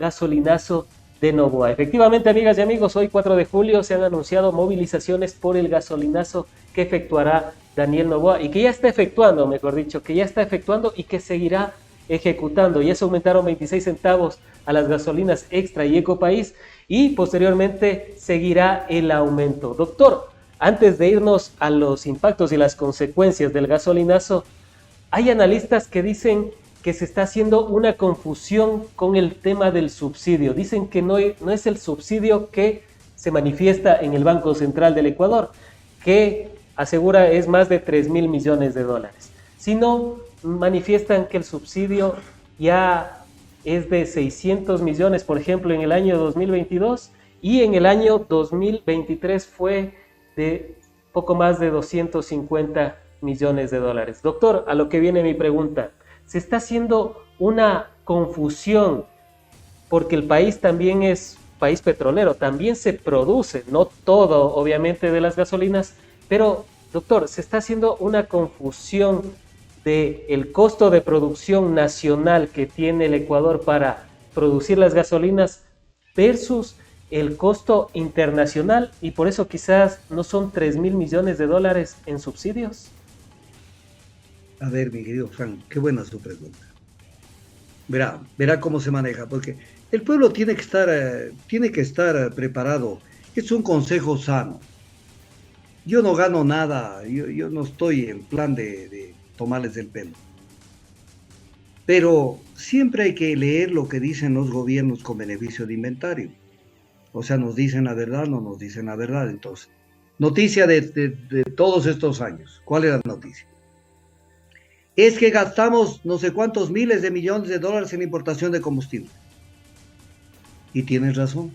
gasolinazo de Noboa. Efectivamente, amigas y amigos, hoy 4 de julio se han anunciado movilizaciones por el gasolinazo que efectuará Daniel Noboa y que ya está efectuando, mejor dicho, que ya está efectuando y que seguirá ejecutando. Ya se aumentaron 26 centavos a las gasolinas Extra y Ecopaís y posteriormente seguirá el aumento. Doctor, antes de irnos a los impactos y las consecuencias del gasolinazo, hay analistas que dicen que se está haciendo una confusión con el tema del subsidio. Dicen que no es el subsidio que se manifiesta en el Banco Central del Ecuador, que asegura es más de 3.000 millones de dólares, sino manifiestan que el subsidio ya es de 600 millones, por ejemplo, en el año 2022, y en el año 2023 fue de poco más de 250 millones de dólares. Doctor, a lo que viene mi pregunta, se está haciendo una confusión porque el país también es país petrolero, también se produce, no todo obviamente de las gasolinas, pero doctor, se está haciendo una confusión de el costo de producción nacional que tiene el Ecuador para producir las gasolinas versus el costo internacional, y por eso quizás no son 3.000 millones de dólares en subsidios. A ver, mi querido Frank, qué buena su pregunta. Verá cómo se maneja, porque el pueblo tiene que estar preparado. Es un consejo sano. Yo no gano nada, yo no estoy en plan de tomarles el pelo. Pero siempre hay que leer lo que dicen los gobiernos con beneficio de inventario. O sea, nos dicen la verdad, no nos dicen la verdad. Entonces, noticia de todos estos años. ¿Cuál es la noticia? Es que gastamos no sé cuántos miles de millones de dólares en importación de combustible. Y tienes razón.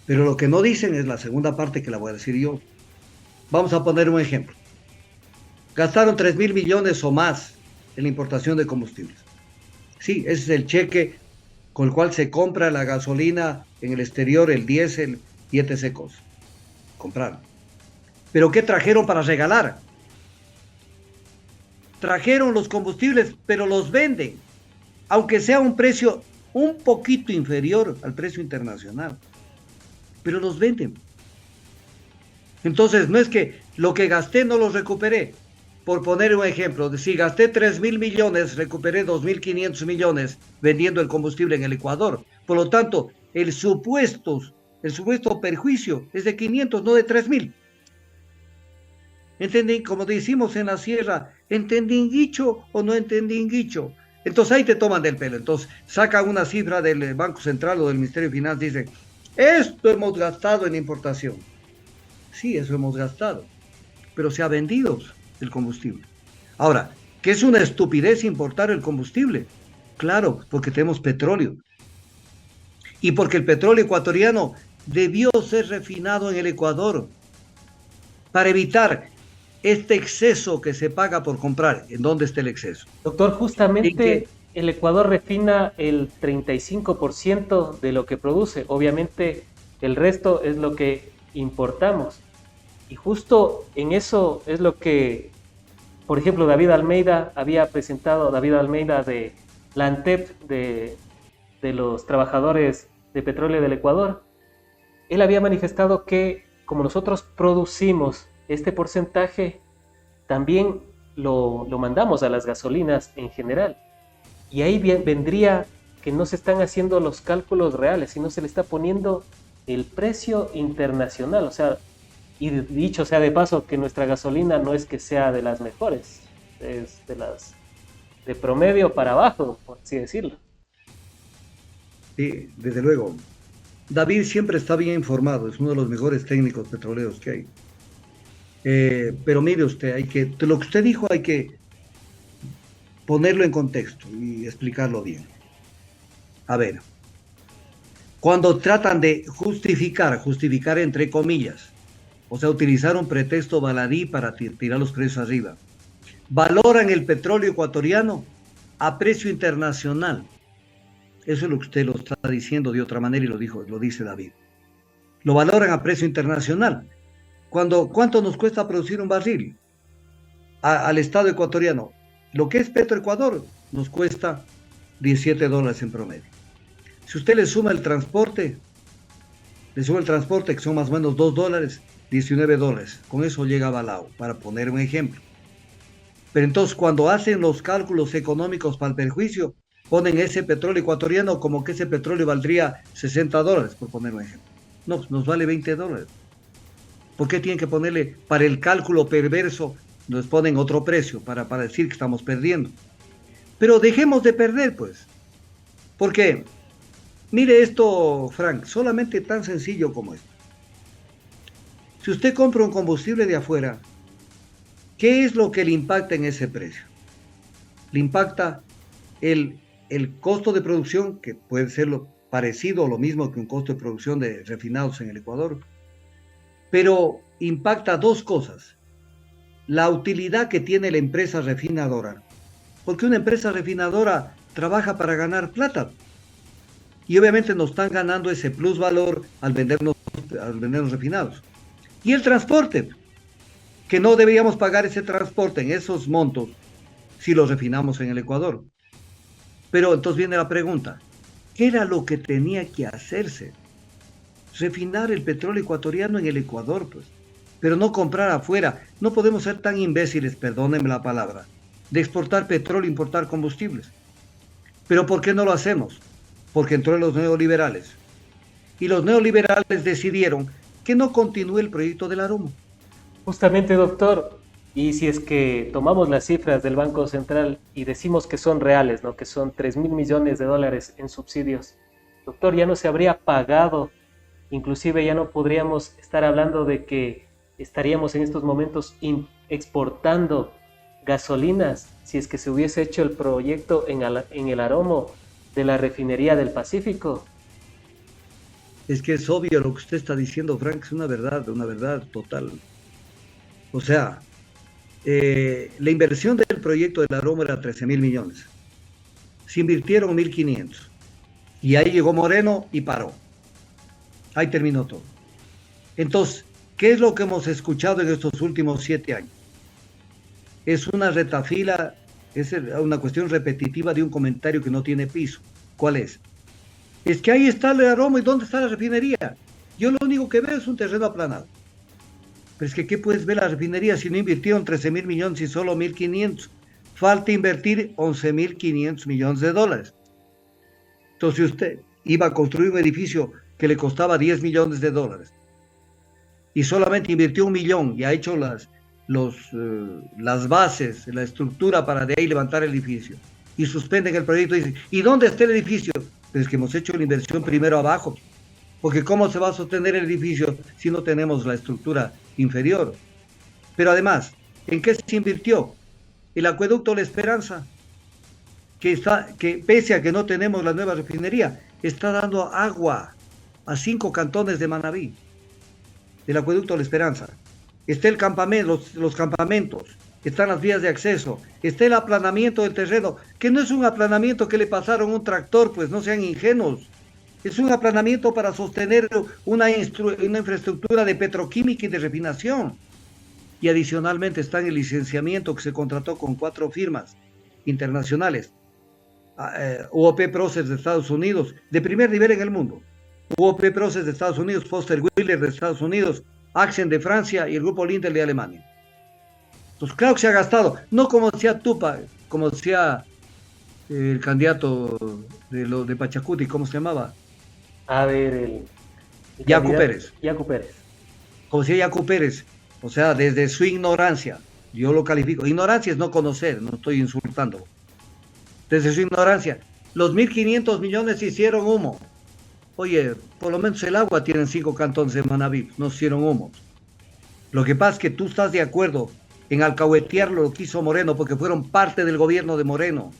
Pero lo que no dicen es la segunda parte que la voy a decir yo. Vamos a poner un ejemplo. Gastaron 3.000 millones o más en la importación de combustibles. Sí, ese es el cheque con el cual se compra la gasolina en el exterior, el diésel y etc. cosas. Compraron. ¿Pero qué trajeron para regalar? Trajeron los combustibles, pero los venden, aunque sea un precio un poquito inferior al precio internacional, pero los venden. Entonces, no es que lo que gasté no lo recuperé. Por poner un ejemplo, si gasté 3.000 millones, recuperé 2.500 millones vendiendo el combustible en el Ecuador. Por lo tanto, el supuesto perjuicio es de 500, no de 3.000. ¿Entendí? Como decimos en la sierra, ¿entendí guicho o no entendí guicho? Entonces ahí te toman del pelo. Entonces sacan una cifra del Banco Central o del Ministerio de Finanzas y dicen, esto hemos gastado en importación. Sí, eso hemos gastado, pero se ha vendido el combustible. Ahora, ¿qué es una estupidez importar el combustible? Claro, porque tenemos petróleo. Y porque el petróleo ecuatoriano debió ser refinado en el Ecuador para evitar este exceso que se paga por comprar. ¿En dónde está el exceso? Doctor, ¿En qué? justamente el Ecuador refina el 35% de lo que produce. Obviamente el resto es lo que importamos. Y justo en eso es lo que, por ejemplo, David Almeida había presentado, David Almeida de la ANTEP de los trabajadores de petróleo del Ecuador. Él había manifestado que como nosotros producimos este porcentaje, también lo mandamos a las gasolinas en general. Y ahí vendría que no se están haciendo los cálculos reales, sino se le está poniendo el precio internacional. O sea, y dicho sea de paso que nuestra gasolina no es que sea de las mejores, es de las de promedio para abajo, por así decirlo. Sí, desde luego. David siempre está bien informado, es uno de los mejores técnicos petroleros que hay. Pero mire usted, lo que usted dijo hay que ponerlo en contexto y explicarlo bien. A ver, cuando tratan de justificar entre comillas, o sea, utilizar un pretexto baladí para tirar los precios arriba, valoran el petróleo ecuatoriano a precio internacional. Eso es lo que usted lo está diciendo de otra manera y lo dice David. Lo valoran a precio internacional. ¿Cuánto nos cuesta producir un barril al Estado ecuatoriano? Lo que es Petroecuador nos cuesta $17 en promedio. Si usted le suma el transporte, que son más o menos $2, $19. Con eso llega a Balao, para poner un ejemplo. Pero entonces cuando hacen los cálculos económicos para el perjuicio, ponen ese petróleo ecuatoriano como que ese petróleo valdría $60, por poner un ejemplo. No, pues nos vale $20. ¿Por qué tienen que ponerle, para el cálculo perverso, nos ponen otro precio para decir que estamos perdiendo? Pero dejemos de perder, pues. Porque, mire esto, Frank, solamente tan sencillo como esto. Si usted compra un combustible de afuera, ¿qué es lo que le impacta en ese precio? Le impacta el costo de producción, que puede ser lo parecido o lo mismo que un costo de producción de refinados en el Ecuador, pero impacta dos cosas. La utilidad que tiene la empresa refinadora, porque una empresa refinadora trabaja para ganar plata, y obviamente nos están ganando ese plusvalor al vendernos refinados. Y el transporte, que no deberíamos pagar ese transporte en esos montos si los refinamos en el Ecuador. Pero entonces viene la pregunta, ¿qué era lo que tenía que hacerse? Refinar el petróleo ecuatoriano en el Ecuador, pues, pero no comprar afuera. No podemos ser tan imbéciles, perdónenme la palabra, de exportar petróleo e importar combustibles. Pero ¿por qué no lo hacemos? Porque entró los neoliberales. Y los neoliberales decidieron que no continúe el proyecto del Aromo. Justamente, doctor, y si es que tomamos las cifras del Banco Central y decimos que son reales, ¿no? Que son 3.000 millones de dólares en subsidios, doctor, ya no se habría pagado, inclusive ya no podríamos estar hablando de que estaríamos en estos momentos exportando gasolinas si es que se hubiese hecho el proyecto en el Aromo de la refinería del Pacífico. Es que es obvio lo que usted está diciendo, Frank, es una verdad total. O sea, la inversión del proyecto del Aromo era 13.000 millones. Se invirtieron 1.500. Y ahí llegó Moreno y paró. Ahí terminó todo. Entonces, ¿qué es lo que hemos escuchado en estos últimos 7 años? Es una retafila, es una cuestión repetitiva de un comentario que no tiene piso. ¿Cuál es? Es que ahí está el Aromo y ¿dónde está la refinería? Yo lo único que veo es un terreno aplanado. Pero es que ¿qué puedes ver la refinería si no invirtieron 13.000 millones y solo 1.500? Falta invertir 11.500 millones de dólares. Entonces usted iba a construir un edificio que le costaba 10 millones de dólares y solamente invirtió 1 millón y ha hecho las bases, la estructura para de ahí levantar el edificio y suspenden el proyecto y dicen, ¿y dónde está el edificio? Pues que hemos hecho la inversión primero abajo, porque ¿cómo se va a sostener el edificio si no tenemos la estructura inferior? Pero además, ¿en qué se invirtió? El acueducto La Esperanza, que pese a que no tenemos la nueva refinería, está dando agua a 5 cantones de Manabí, el acueducto La Esperanza. Está el campamento, los campamentos, están las vías de acceso, está el aplanamiento del terreno, que no es un aplanamiento que le pasaron un tractor, pues no sean ingenuos. Es un aplanamiento para sostener una infraestructura de petroquímica y de refinación. Y adicionalmente está en el licenciamiento que se contrató con 4 firmas internacionales. UOP Process de Estados Unidos, de primer nivel en el mundo. UOP Process de Estados Unidos, Foster Wheeler de Estados Unidos, Axen de Francia y el grupo Lindel de Alemania. Entonces, claro que se ha gastado, no como decía Tupac, como decía el candidato de Pachacuti, ¿cómo se llamaba? A ver, el Yacu Pérez. Yacu Pérez. Como decía Yacu Pérez, o sea, desde su ignorancia, yo lo califico. Ignorancia es no conocer, no estoy insultando. Desde su ignorancia, los 1.500 millones se hicieron humo. Oye, por lo menos el agua tienen 5 cantones de Manabí, no hicieron humo. Lo que pasa es que tú estás de acuerdo en alcahuetear lo que hizo Moreno, porque fueron parte del gobierno de Moreno.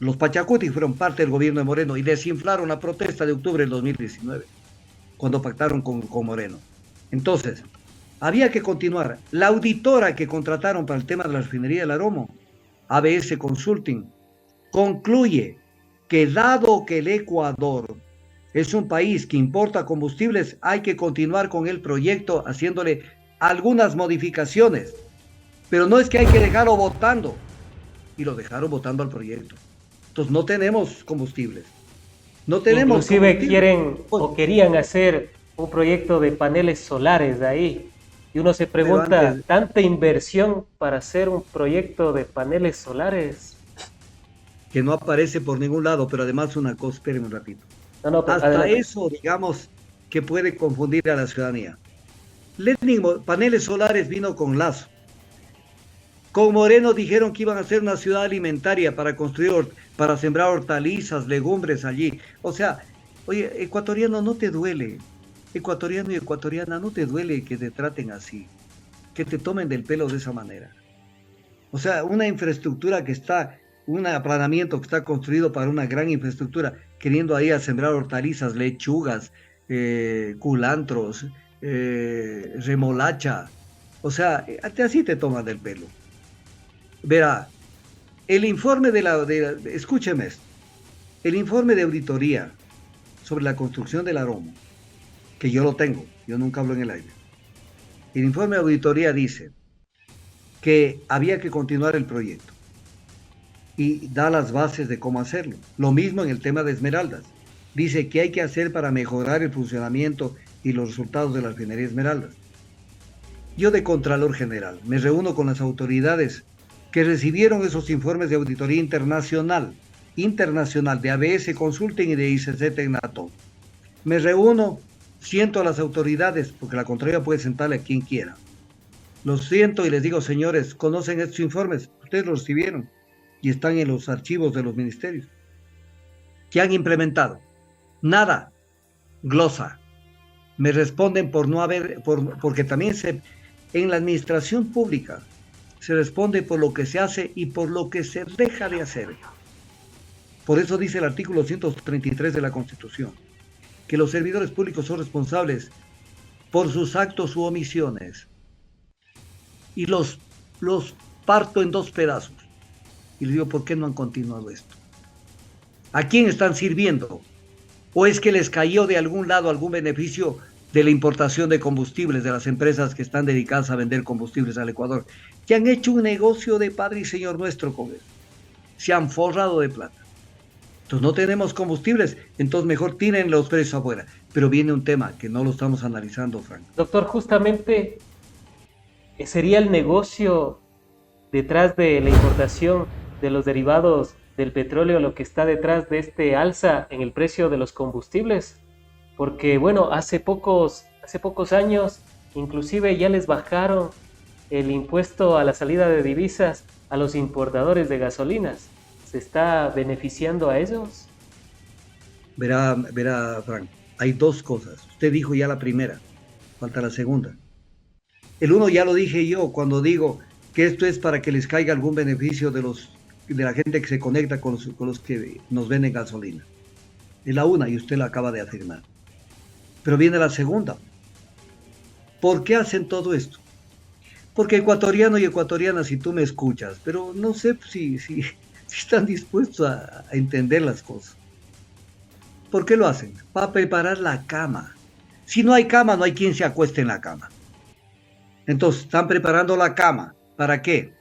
Los Pachacuti fueron parte del gobierno de Moreno y desinflaron la protesta de octubre del 2019, cuando pactaron con Moreno. Entonces, había que continuar. La auditora que contrataron para el tema de la refinería del Aromo, ABS Consulting, concluye que dado que el Ecuador es un país que importa combustibles, hay que continuar con el proyecto haciéndole algunas modificaciones. Pero no es que hay que dejarlo votando. Y lo dejaron votando al proyecto. Entonces no tenemos combustibles. No tenemos Inclusive combustible. quieren o querían hacer un proyecto de paneles solares ahí. Y uno se Pero pregunta, antes, ¿tanta inversión para hacer un proyecto de paneles solares? que no aparece por ningún lado, pero además una cosa, espérenme un ratito. No, no, pero Hasta adelante. eso, digamos, que puede confundir a la ciudadanía. Paneles solares vino con Lazo. Con Moreno dijeron que iban a hacer una ciudad alimentaria para construir, para sembrar hortalizas, legumbres allí. O sea, oye, ecuatoriano, no te duele. Ecuatoriano y ecuatoriana, no te duele que te traten así, que te tomen del pelo de esa manera. O sea, una infraestructura que está, un aplanamiento que está construido para una gran infraestructura, queriendo ahí a sembrar hortalizas, lechugas, culantros, remolacha. O sea, así te toman del pelo. Verá, el informe escúcheme esto, el informe de auditoría sobre la construcción del Aromo, que yo lo tengo, yo nunca hablo en el aire. El informe de auditoría dice que había que continuar el proyecto y da las bases de cómo hacerlo. Lo mismo en el tema de Esmeraldas. Dice qué hay que hacer para mejorar el funcionamiento y los resultados de la refinería Esmeraldas. Yo de Contralor General me reúno con las autoridades que recibieron esos informes de auditoría internacional de ABS Consulting y de ICC Tecnato. Me reúno, siento a las autoridades, porque la Contraloría puede sentarle a quien quiera. Los siento y les digo, señores, ¿conocen estos informes? Ustedes los recibieron y están en los archivos de los ministerios. ¿Qué han implementado? Nada. Glosa. Me responden por no haber, porque también en la administración pública se responde por lo que se hace y por lo que se deja de hacer. Por eso dice el artículo 133 de la Constitución, que los servidores públicos son responsables por sus actos u omisiones. Y los parto en dos pedazos. Y les digo, ¿por qué no han continuado esto? ¿A quién están sirviendo? ¿O es que les cayó de algún lado algún beneficio de la importación de combustibles de las empresas que están dedicadas a vender combustibles al Ecuador? Que han hecho un negocio de Padre y Señor nuestro con eso. Se han forrado de plata. Entonces no tenemos combustibles, entonces mejor tiren los precios afuera. Pero viene un tema que no lo estamos analizando, Frank. Doctor, justamente sería el negocio detrás de la importación de los derivados del petróleo lo que está detrás de este alza en el precio de los combustibles, porque bueno, hace pocos años inclusive ya les bajaron el impuesto a la salida de divisas a los importadores de gasolinas. ¿Se está beneficiando a ellos? Verá, Frank, hay dos cosas. Usted dijo ya la primera, falta la segunda. El uno ya lo dije yo cuando digo que esto es para que les caiga algún beneficio de la gente que se conecta con los que nos venden gasolina. Es la una y usted la acaba de afirmar. Pero viene la segunda. ¿Por qué hacen todo esto? Porque ecuatoriano y ecuatoriana, si tú me escuchas, pero no sé si están dispuestos a entender las cosas. ¿Por qué lo hacen? Para preparar la cama. Si no hay cama, no hay quien se acueste en la cama. Entonces, están preparando la cama. ¿Para qué?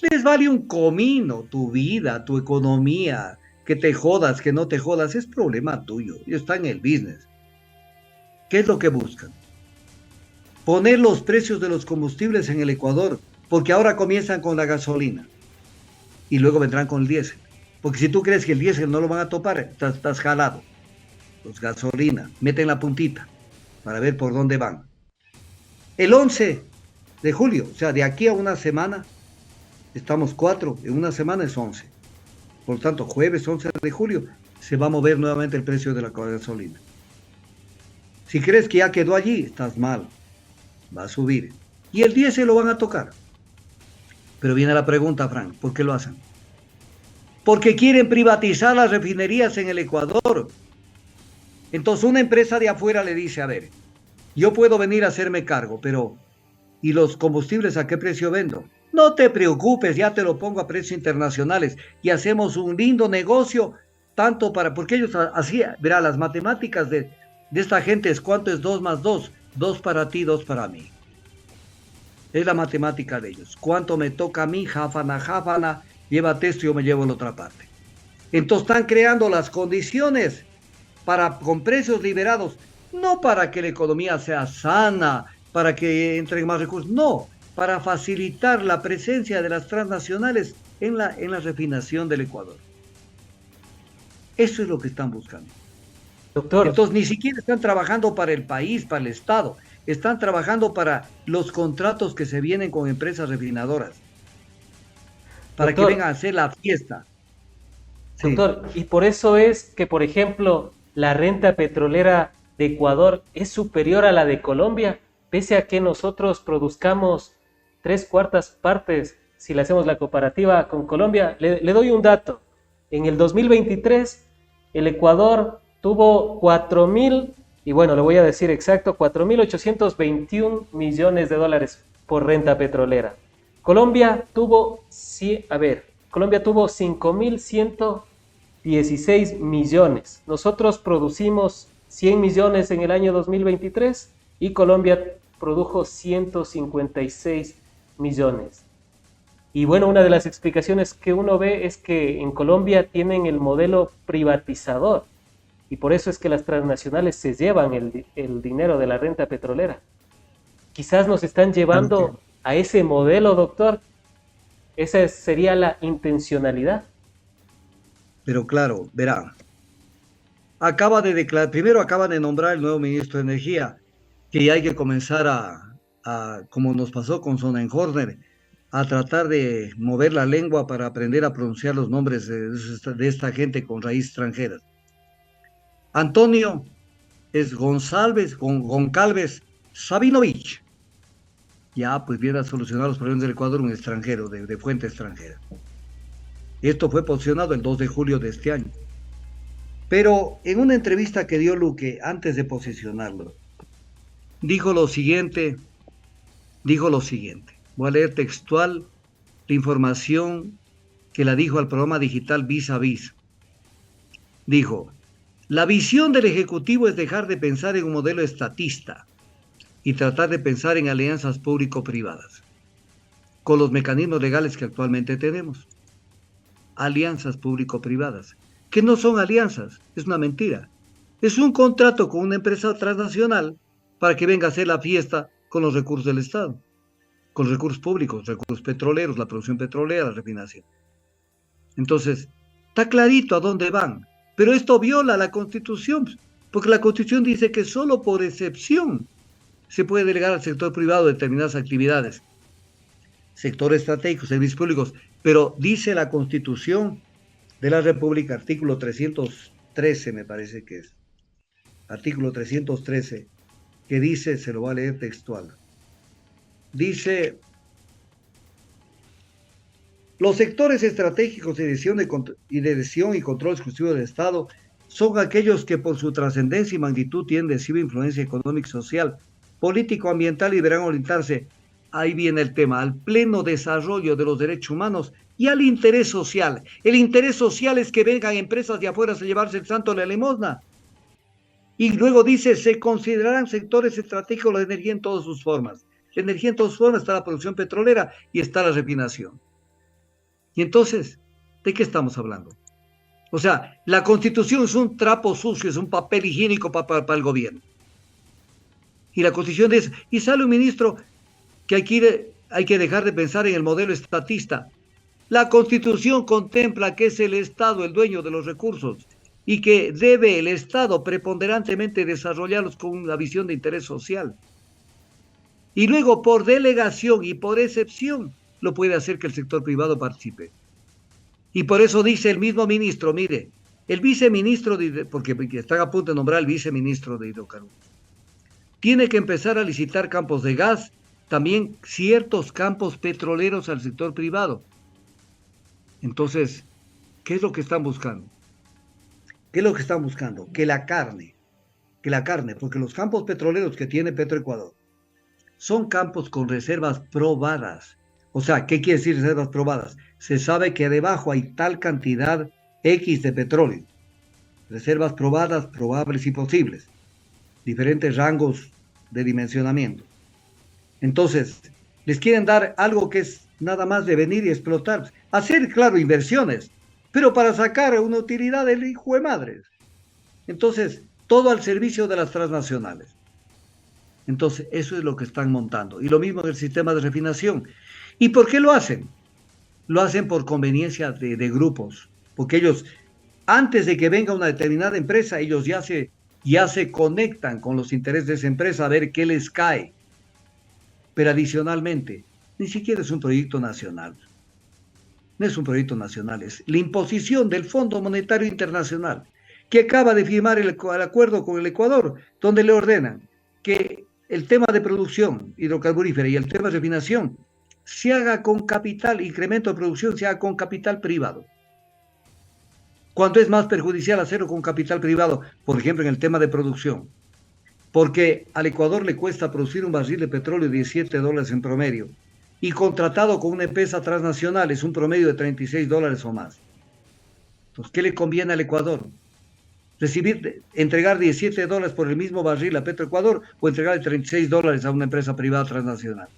Les vale un comino tu vida, tu economía, que te jodas, que no te jodas, es problema tuyo. Ellos están en el business. ¿Qué es lo que buscan? Poner los precios de los combustibles en el Ecuador, porque ahora comienzan con la gasolina y luego vendrán con el diésel. Porque si tú crees que el diésel no lo van a topar, estás jalado. Pues gasolina, meten la puntita para ver por dónde van. El 11 de julio, o sea, de aquí a una semana, estamos 4, en una semana es 11. Por lo tanto, jueves 11 de julio se va a mover nuevamente el precio de la gasolina. Si crees que ya quedó allí, estás mal. Va a subir. Y el diésel lo van a tocar. Pero viene la pregunta, Frank, ¿por qué lo hacen? Porque quieren privatizar las refinerías en el Ecuador. Entonces una empresa de afuera le dice, a ver, yo puedo venir a hacerme cargo, pero ¿y los combustibles a qué precio vendo? No te preocupes, ya te lo pongo a precios internacionales y hacemos un lindo negocio, tanto porque ellos así, verá, las matemáticas de esta gente es cuánto es 2 más 2, 2 para ti, 2 para mí. Es la matemática de ellos. ¿Cuánto me toca a mí? Jáfana, llévate esto y yo me llevo la otra parte. Entonces están creando las condiciones para, con precios liberados, no para que la economía sea sana, para que entren más recursos, no, para facilitar la presencia de las transnacionales en la refinación del Ecuador. Eso es lo que están buscando. Doctor, Entonces, ni siquiera están trabajando para el país, para el Estado, están trabajando para los contratos que se vienen con empresas refinadoras, para que doctor, vengan a hacer la fiesta. Sí, doctor, y por eso es que, por ejemplo, la renta petrolera de Ecuador es superior a la de Colombia, pese a que nosotros produzcamos tres cuartas partes, si le hacemos la comparativa con Colombia. Le doy un dato. En el 2023, el Ecuador tuvo 4.000, y bueno, le voy a decir exacto, 4.821 millones de dólares por renta petrolera. Colombia tuvo, sí, a ver, Colombia tuvo 5.116 millones. Nosotros producimos 100 millones en el año 2023 y Colombia produjo 156 millones. Y bueno, una de las explicaciones que uno ve es que en Colombia tienen el modelo privatizador y por eso es que las transnacionales se llevan el dinero de la renta petrolera. Quizás nos están llevando a ese modelo, doctor. Esa sería la intencionalidad. pero claro, verá, acaba de declarar, primero acaba de nombrar el nuevo ministro de Energía, que ya hay que comenzar como nos pasó con Sonnenhorner, a tratar de mover la lengua para aprender a pronunciar los nombres de esta gente con raíz extranjera. Antonio es Goncalves Sabinovich. Ya, pues viene a solucionar los problemas del Ecuador un extranjero, de fuente extranjera. Esto fue posicionado el 2 de julio de este año. Pero en una entrevista que dio Luque antes de posicionarlo, dijo lo siguiente, voy a leer textual la información que la dijo al programa digital Vis a Vis. Dijo, la visión del Ejecutivo es dejar de pensar en un modelo estatista y tratar de pensar en alianzas público-privadas, con los mecanismos legales que actualmente tenemos. Alianzas público-privadas, que no son alianzas, es una mentira. Es un contrato con una empresa transnacional para que venga a hacer la fiesta con los recursos del Estado, con los recursos públicos, recursos petroleros, la producción petrolera, la refinación. Entonces, está clarito a dónde van, pero esto viola la Constitución, porque la Constitución dice que solo por excepción se puede delegar al sector privado determinadas actividades, sector estratégico, servicios públicos, pero dice la Constitución de la República, artículo 313, me parece que es, artículo 313, que dice, se lo voy a leer textual, dice, los sectores estratégicos de decisión y control exclusivo del Estado son aquellos que por su trascendencia y magnitud tienen decisiva influencia económica y social, político-ambiental y deberán orientarse, ahí viene el tema, al pleno desarrollo de los derechos humanos y al interés social. El interés social es que vengan empresas de afuera a llevarse el santo de la limosna. Y luego dice, se considerarán sectores estratégicos la energía en todas sus formas. La energía en todas sus formas está la producción petrolera y está la refinación. Y entonces, ¿de qué estamos hablando? O sea, la Constitución es un trapo sucio, es un papel higiénico para el gobierno. Y la Constitución dice, y sale un ministro que hay que dejar de pensar en el modelo estatista. La Constitución contempla que es el Estado el dueño de los recursos y que debe el Estado preponderantemente desarrollarlos con una visión de interés social. Y luego, por delegación y por excepción, lo puede hacer que el sector privado participe. Y por eso dice el mismo ministro, mire, el viceministro, porque están a punto de nombrar al viceministro de hidrocarburos, tiene que empezar a licitar campos de gas, también ciertos campos petroleros al sector privado. Entonces, ¿qué es lo que están buscando? ¿Qué es lo que están buscando? Que la carne, porque los campos petroleros que tiene Petroecuador son campos con reservas probadas. O sea, ¿qué quiere decir reservas probadas? Se sabe que debajo hay tal cantidad X de petróleo. Reservas probadas, probables y posibles. Diferentes rangos de dimensionamiento. Entonces, les quieren dar algo que es nada más de venir y explotar. Hacer, claro, inversiones, pero para sacar una utilidad del hijo de madre. Entonces, todo al servicio de las transnacionales. Entonces, eso es lo que están montando. Y lo mismo en el sistema de refinación. ¿Y por qué lo hacen? Lo hacen por conveniencia de grupos, porque ellos, antes de que venga una determinada empresa, ellos ya se conectan con los intereses de esa empresa a ver qué les cae. Pero adicionalmente, ni siquiera es un proyecto nacional. No es un proyecto nacional, es la imposición del Fondo Monetario Internacional, que acaba de firmar el acuerdo con el Ecuador, donde le ordenan que el tema de producción hidrocarburífera y el tema de refinación se haga con capital, incremento de producción se haga con capital privado. ¿Cuánto es más perjudicial hacerlo con capital privado? Por ejemplo, en el tema de producción. Porque al Ecuador le cuesta producir un barril de petróleo $17 en promedio. Y contratado con una empresa transnacional es un promedio de $36 o más. Entonces, ¿qué le conviene al Ecuador? Entregar $17 por el mismo barril a Petroecuador o entregarle $36 a una empresa privada transnacional.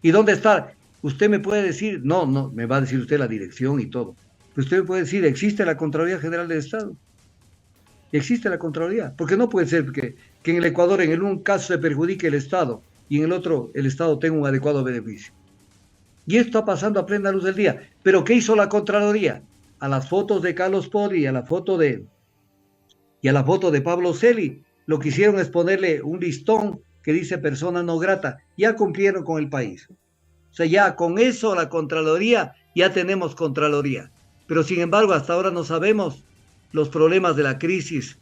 ¿Y dónde está? Usted me puede decir, no, me va a decir usted la dirección y todo. Pero usted me puede decir, existe la Contraloría General del Estado. Existe la Contraloría. Porque no puede ser que en el Ecuador, en un caso se perjudique el Estado y en el otro el Estado tenga un adecuado beneficio. Y esto está pasando a plena luz del día. ¿Pero qué hizo la Contraloría? A las fotos de Carlos Poli y a la foto de Pablo Celi, lo que hicieron es ponerle un listón que dice persona no grata. Ya cumplieron con el país. O sea, ya con eso la Contraloría, ya tenemos Contraloría. Pero sin embargo, hasta ahora no sabemos los problemas de la crisis,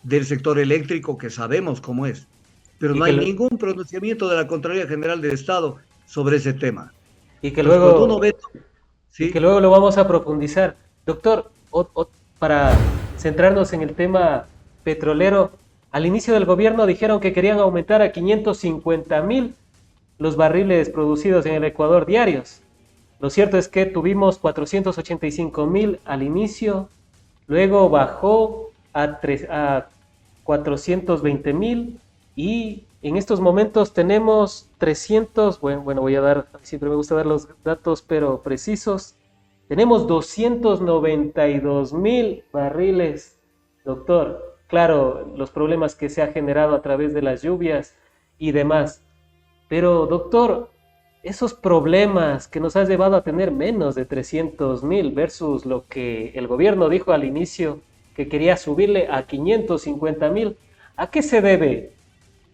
del sector eléctrico, que sabemos cómo es. Pero no hay ningún pronunciamiento de la Contraloría General del Estado sobre ese tema. Y que luego, ¿sí? Y que luego lo vamos a profundizar. Doctor, para centrarnos en el tema petrolero, al inicio del gobierno dijeron que querían aumentar a 550,000 los barriles producidos en el Ecuador diarios. Lo cierto es que tuvimos 485,000 al inicio, luego bajó a 420,000 y en estos momentos tenemos 300, bueno, voy a dar, siempre me gusta dar los datos pero precisos, tenemos 292,000 barriles, doctor. Claro, los problemas que se ha generado a través de las lluvias y demás. Pero, doctor, esos problemas que nos han llevado a tener menos de 300,000 versus lo que el gobierno dijo al inicio, que quería subirle a 550,000, ¿a qué se debe?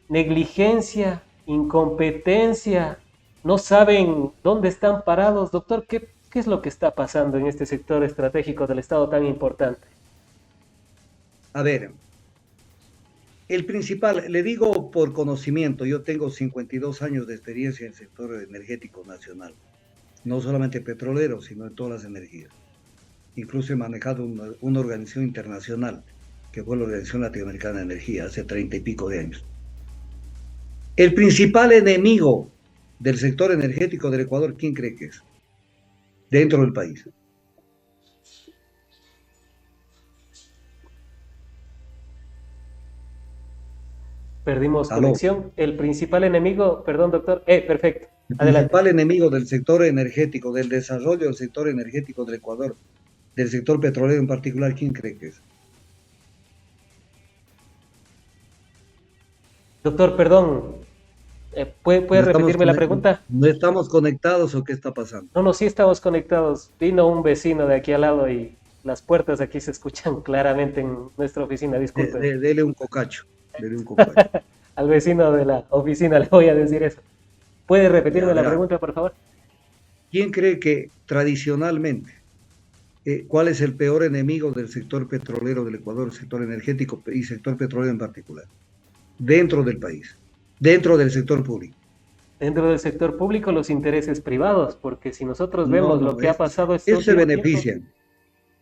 ¿Negligencia? ¿Incompetencia? ¿No saben dónde están parados? Doctor, ¿qué es lo que está pasando en este sector estratégico del Estado tan importante? A ver, el principal, le digo por conocimiento, yo tengo 52 años de experiencia en el sector energético nacional, no solamente petrolero, sino en todas las energías. Incluso he manejado una organización internacional, que fue la Organización Latinoamericana de Energía, hace 30 y pico de años. El principal enemigo del sector energético del Ecuador, ¿quién cree que es? Dentro del país. Perdimos conexión. El principal enemigo, perdón, doctor. Perfecto. El Adelante. principal enemigo del sector energético, del desarrollo del sector energético del Ecuador, del sector petrolero en particular, ¿quién cree que es? Doctor, perdón. ¿Puede repetirme la pregunta? ¿No estamos conectados o qué está pasando? No, sí estamos conectados. Vino un vecino de aquí al lado y las puertas de aquí se escuchan claramente en nuestra oficina. Disculpe. Dele un cocacho. Dele un cocacho. Al vecino de la oficina le voy a decir eso. ¿Puede repetirme la pregunta, por favor? ¿Quién cree que tradicionalmente, cuál es el peor enemigo del sector petrolero del Ecuador, el sector energético y sector petrolero en particular? Dentro del país, dentro del sector público. Dentro del sector público, los intereses privados, porque si nosotros vemos lo que ha pasado Eso se benefician.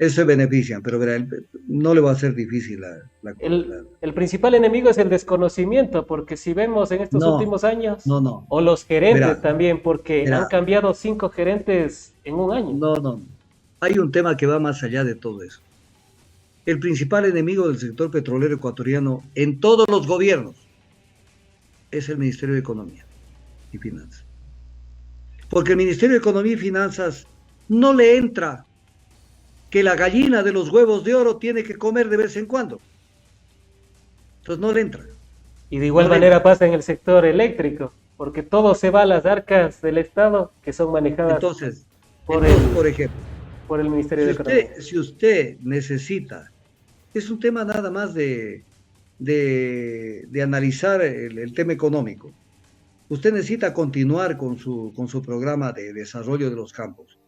Eso se benefician, pero verá, no le va a ser difícil el principal enemigo es el desconocimiento, porque si vemos en estos últimos años, o los gerentes también, porque han cambiado 5 gerentes en un año. No. Hay un tema que va más allá de todo eso. El principal enemigo del sector petrolero ecuatoriano en todos los gobiernos es el Ministerio de Economía y Finanzas. porque el Ministerio de Economía y Finanzas no le entra que la gallina de los huevos de oro tiene que comer de vez en cuando. Entonces no le entra. Y de igual manera pasa en el sector eléctrico, porque todo se va a las arcas del Estado que son manejadas Entonces, por por ejemplo, por el Ministerio de Economía. si usted necesita, es un tema nada más de analizar el tema económico. Usted necesita continuar con su programa de desarrollo de los campos.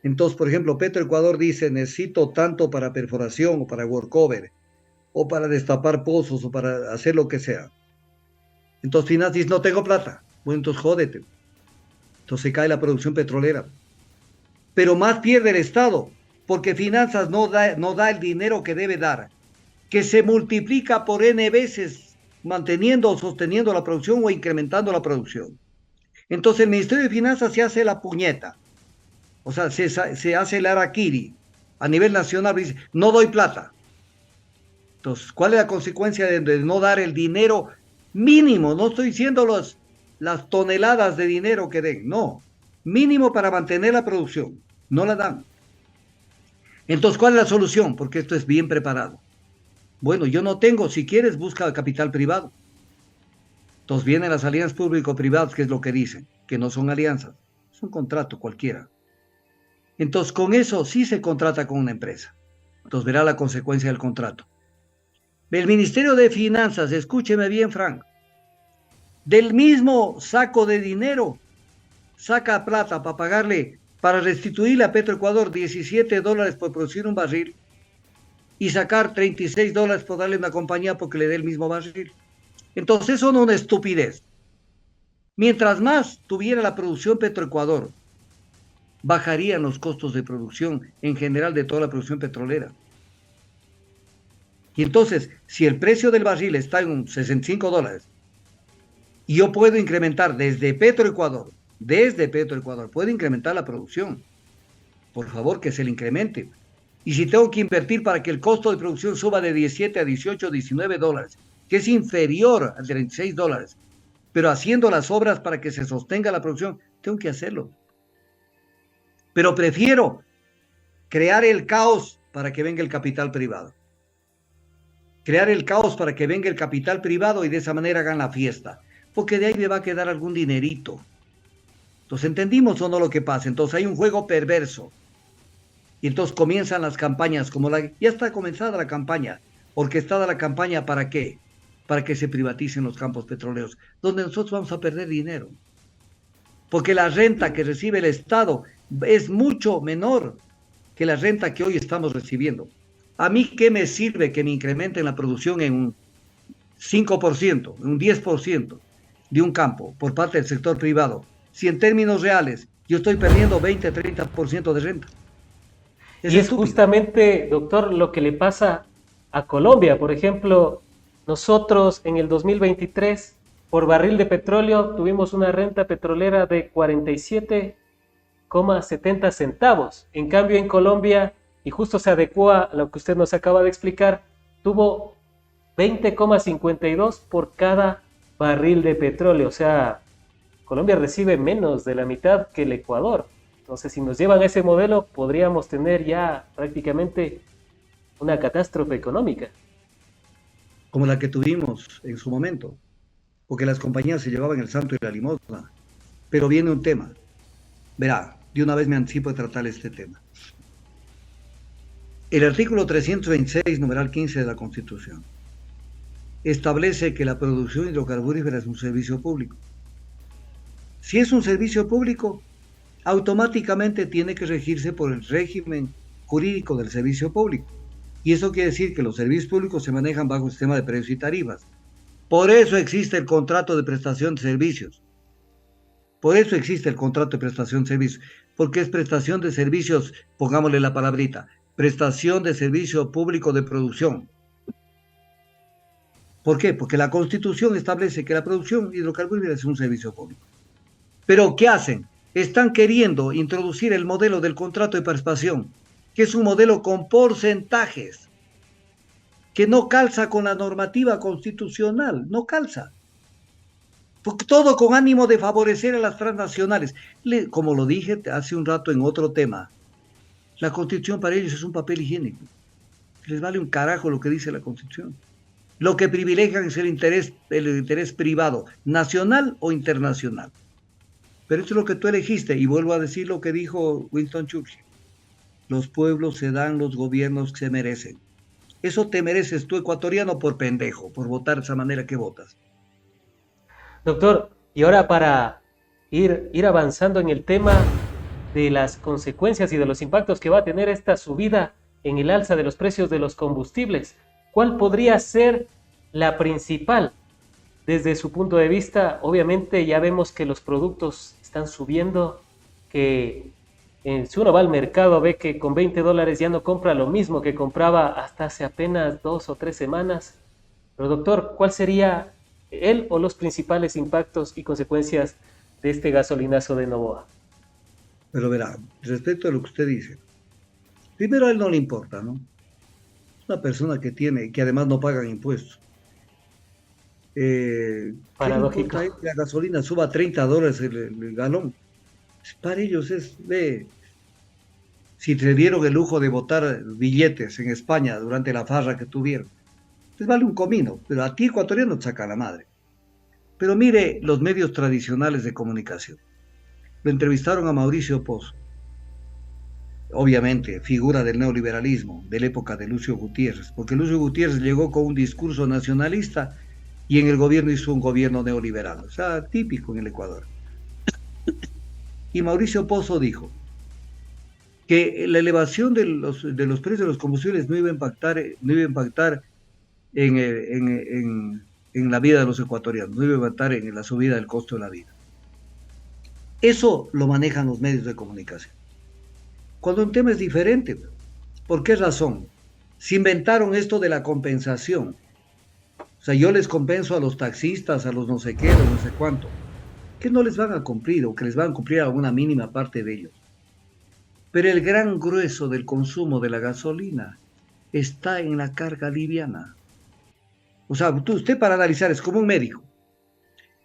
Entonces, por ejemplo, Petroecuador dice, necesito tanto para perforación o para workover, o para destapar pozos, o para hacer lo que sea. Entonces, Finanzas dice, no tengo plata. Bueno, entonces jódete. Entonces cae la producción petrolera. Pero más pierde el Estado, porque Finanzas no da el dinero que debe dar, que se multiplica por N veces manteniendo o sosteniendo la producción o incrementando la producción. Entonces el Ministerio de Finanzas se hace la puñeta, o sea, se hace el harakiri a nivel nacional, dice, no doy plata. Entonces, ¿cuál es la consecuencia de no dar el dinero mínimo? No estoy diciendo las toneladas de dinero que den, no, mínimo para mantener la producción, no la dan. Entonces, ¿cuál es la solución? Porque esto es bien preparado. Bueno, yo no tengo, si quieres, busca capital privado. Entonces vienen las alianzas público-privadas, que es lo que dicen, que no son alianzas, es un contrato cualquiera. Entonces, con eso sí se contrata con una empresa. Entonces verá la consecuencia del contrato. El Ministerio de Finanzas, escúcheme bien, Frank, del mismo saco de dinero, saca plata para pagarle, para restituirle a Petroecuador $17 por producir un barril y sacar $36 por darle una compañía porque le dé el mismo barril. Entonces, eso no es una estupidez. Mientras más tuviera la producción Petroecuador, bajarían los costos de producción en general de toda la producción petrolera. Y entonces, si el precio del barril está en $65 y yo puedo incrementar desde Petroecuador, puedo incrementar la producción. Por favor, que se le incremente. Y si tengo que invertir para que el costo de producción suba de 17 a 18, $19, que es inferior a $36, pero haciendo las obras para que se sostenga la producción, tengo que hacerlo. Pero prefiero crear el caos para que venga el capital privado. Crear el caos para que venga el capital privado y de esa manera hagan la fiesta. Porque de ahí me va a quedar algún dinerito. Entonces, ¿entendimos o no lo que pasa? Entonces hay un juego perverso. Y entonces comienzan las campañas, ya está comenzada la campaña, orquestada la campaña, ¿para qué? Para que se privaticen los campos petroleros, donde nosotros vamos a perder dinero. Porque la renta que recibe el Estado es mucho menor que la renta que hoy estamos recibiendo. ¿A mí qué me sirve que me incrementen la producción en un 5%, en un 10% de un campo por parte del sector privado, si en términos reales yo estoy perdiendo 20-30% de renta? Y es justamente, doctor, lo que le pasa a Colombia. Por ejemplo, nosotros en el 2023, por barril de petróleo, tuvimos una renta petrolera de 47,70 centavos. En cambio, en Colombia, y justo se adecua a lo que usted nos acaba de explicar, tuvo 20,52 por cada barril de petróleo. O sea, Colombia recibe menos de la mitad que el Ecuador. Entonces, si nos llevan a ese modelo, podríamos tener ya prácticamente una catástrofe económica. Como la que tuvimos en su momento, porque las compañías se llevaban el santo y la limosna. Pero viene un tema. Verá, de una vez me anticipo de tratar este tema. El artículo 326, numeral 15 de la Constitución, establece que la producción hidrocarburífera es un servicio público. Si es un servicio público, automáticamente tiene que regirse por el régimen jurídico del servicio público. Y eso quiere decir que los servicios públicos se manejan bajo un sistema de precios y tarifas. Por eso existe el contrato de prestación de servicios. Por eso existe el contrato de prestación de servicios. Porque es prestación de servicios, pongámosle la palabrita, prestación de servicio público de producción. ¿Por qué? Porque la Constitución establece que la producción hidrocarburífera es un servicio público. Pero ¿qué hacen? Están queriendo introducir el modelo del contrato de participación, que es un modelo con porcentajes, que no calza con la normativa constitucional, no calza. porque todo con ánimo de favorecer a las transnacionales. Como lo dije hace un rato en otro tema, la Constitución para ellos es un papel higiénico. Les vale un carajo lo que dice la Constitución. Lo que privilegian es el interés privado, nacional o internacional. Pero esto es lo que tú elegiste, y vuelvo a decir lo que dijo Winston Churchill. Los pueblos se dan los gobiernos que se merecen. Eso te mereces tú, ecuatoriano, por pendejo, por votar de esa manera que votas. Doctor, y ahora para ir avanzando en el tema de las consecuencias y de los impactos que va a tener esta subida en el alza de los precios de los combustibles, ¿cuál podría ser la principal desde su punto de vista? Obviamente ya vemos que los productos están subiendo, que si uno va al mercado ve que con $20 ya no compra lo mismo que compraba hasta hace apenas 2 o 3 semanas. Pero doctor, ¿cuál sería él o los principales impactos y consecuencias de este gasolinazo de Noboa? Pero verá, respecto a lo que usted dice, primero a él no le importa, ¿no? Una persona que además no pagan impuestos. ¿Qué le Paradójico. importa a él que la gasolina suba a $30 el galón? Para ellos si se dieron el lujo de botar billetes en España durante la farra que tuvieron, les vale un comino, pero a ti ecuatoriano te saca la madre. Pero mire los medios tradicionales de comunicación. Lo entrevistaron a Mauricio Pozo, obviamente figura del neoliberalismo, de la época de Lucio Gutiérrez, porque Lucio Gutiérrez llegó con un discurso nacionalista y en el gobierno hizo un gobierno neoliberal, o sea, típico en el Ecuador. Y Mauricio Pozo dijo que la elevación de los precios de los combustibles no iba a impactar en la vida de los ecuatorianos, no iba a impactar en la subida del costo de la vida. Eso lo manejan los medios de comunicación. Cuando un tema es diferente, ¿por qué razón? Se inventaron esto de la compensación. O sea, yo les compenso a los taxistas, a los no sé qué, a los no sé cuánto, que no les van a cumplir o que les van a cumplir alguna mínima parte de ellos. Pero el gran grueso del consumo de la gasolina está en la carga liviana. O sea, usted para analizar es como un médico.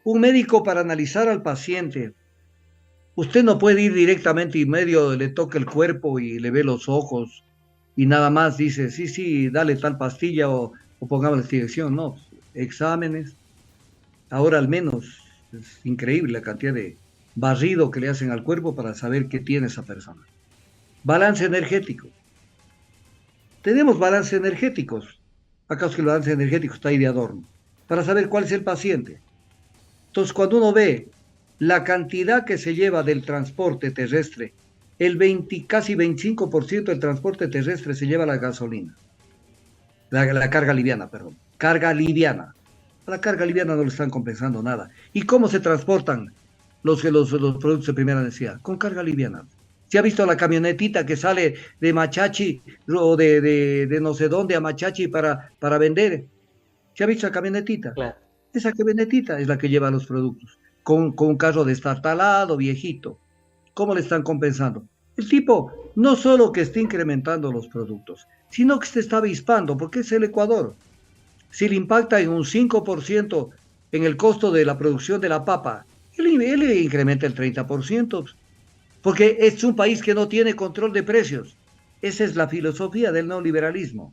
Un médico para analizar al paciente, usted no puede ir directamente y medio le toca el cuerpo y le ve los ojos y nada más dice, sí, sí, dale tal pastilla o pongamos la inyección. No, exámenes. Ahora al menos es increíble la cantidad de barrido que le hacen al cuerpo para saber qué tiene esa persona. Balance energético. Tenemos balances energéticos. ¿Acaso que el balance energético está ahí de adorno? Para saber cuál es el paciente. Entonces, cuando uno ve la cantidad que se lleva del transporte terrestre, casi 25% del transporte terrestre se lleva la gasolina. La carga liviana, perdón. Carga liviana. A la carga liviana no le están compensando nada. ¿Y cómo se transportan los productos de primera necesidad? Con carga liviana. ¿Se ha visto la camionetita que sale de Machachi o de no sé dónde a Machachi para vender? ¿Se ha visto la camionetita? Claro. Esa camionetita es la que lleva los productos, con un carro destartalado, viejito. ¿Cómo le están compensando? El tipo no solo que está incrementando los productos, sino que se está avispando, porque es el Ecuador. Si le impacta en un 5% en el costo de la producción de la papa, él incrementa el 30%, porque es un país que no tiene control de precios. Esa es la filosofía del neoliberalismo,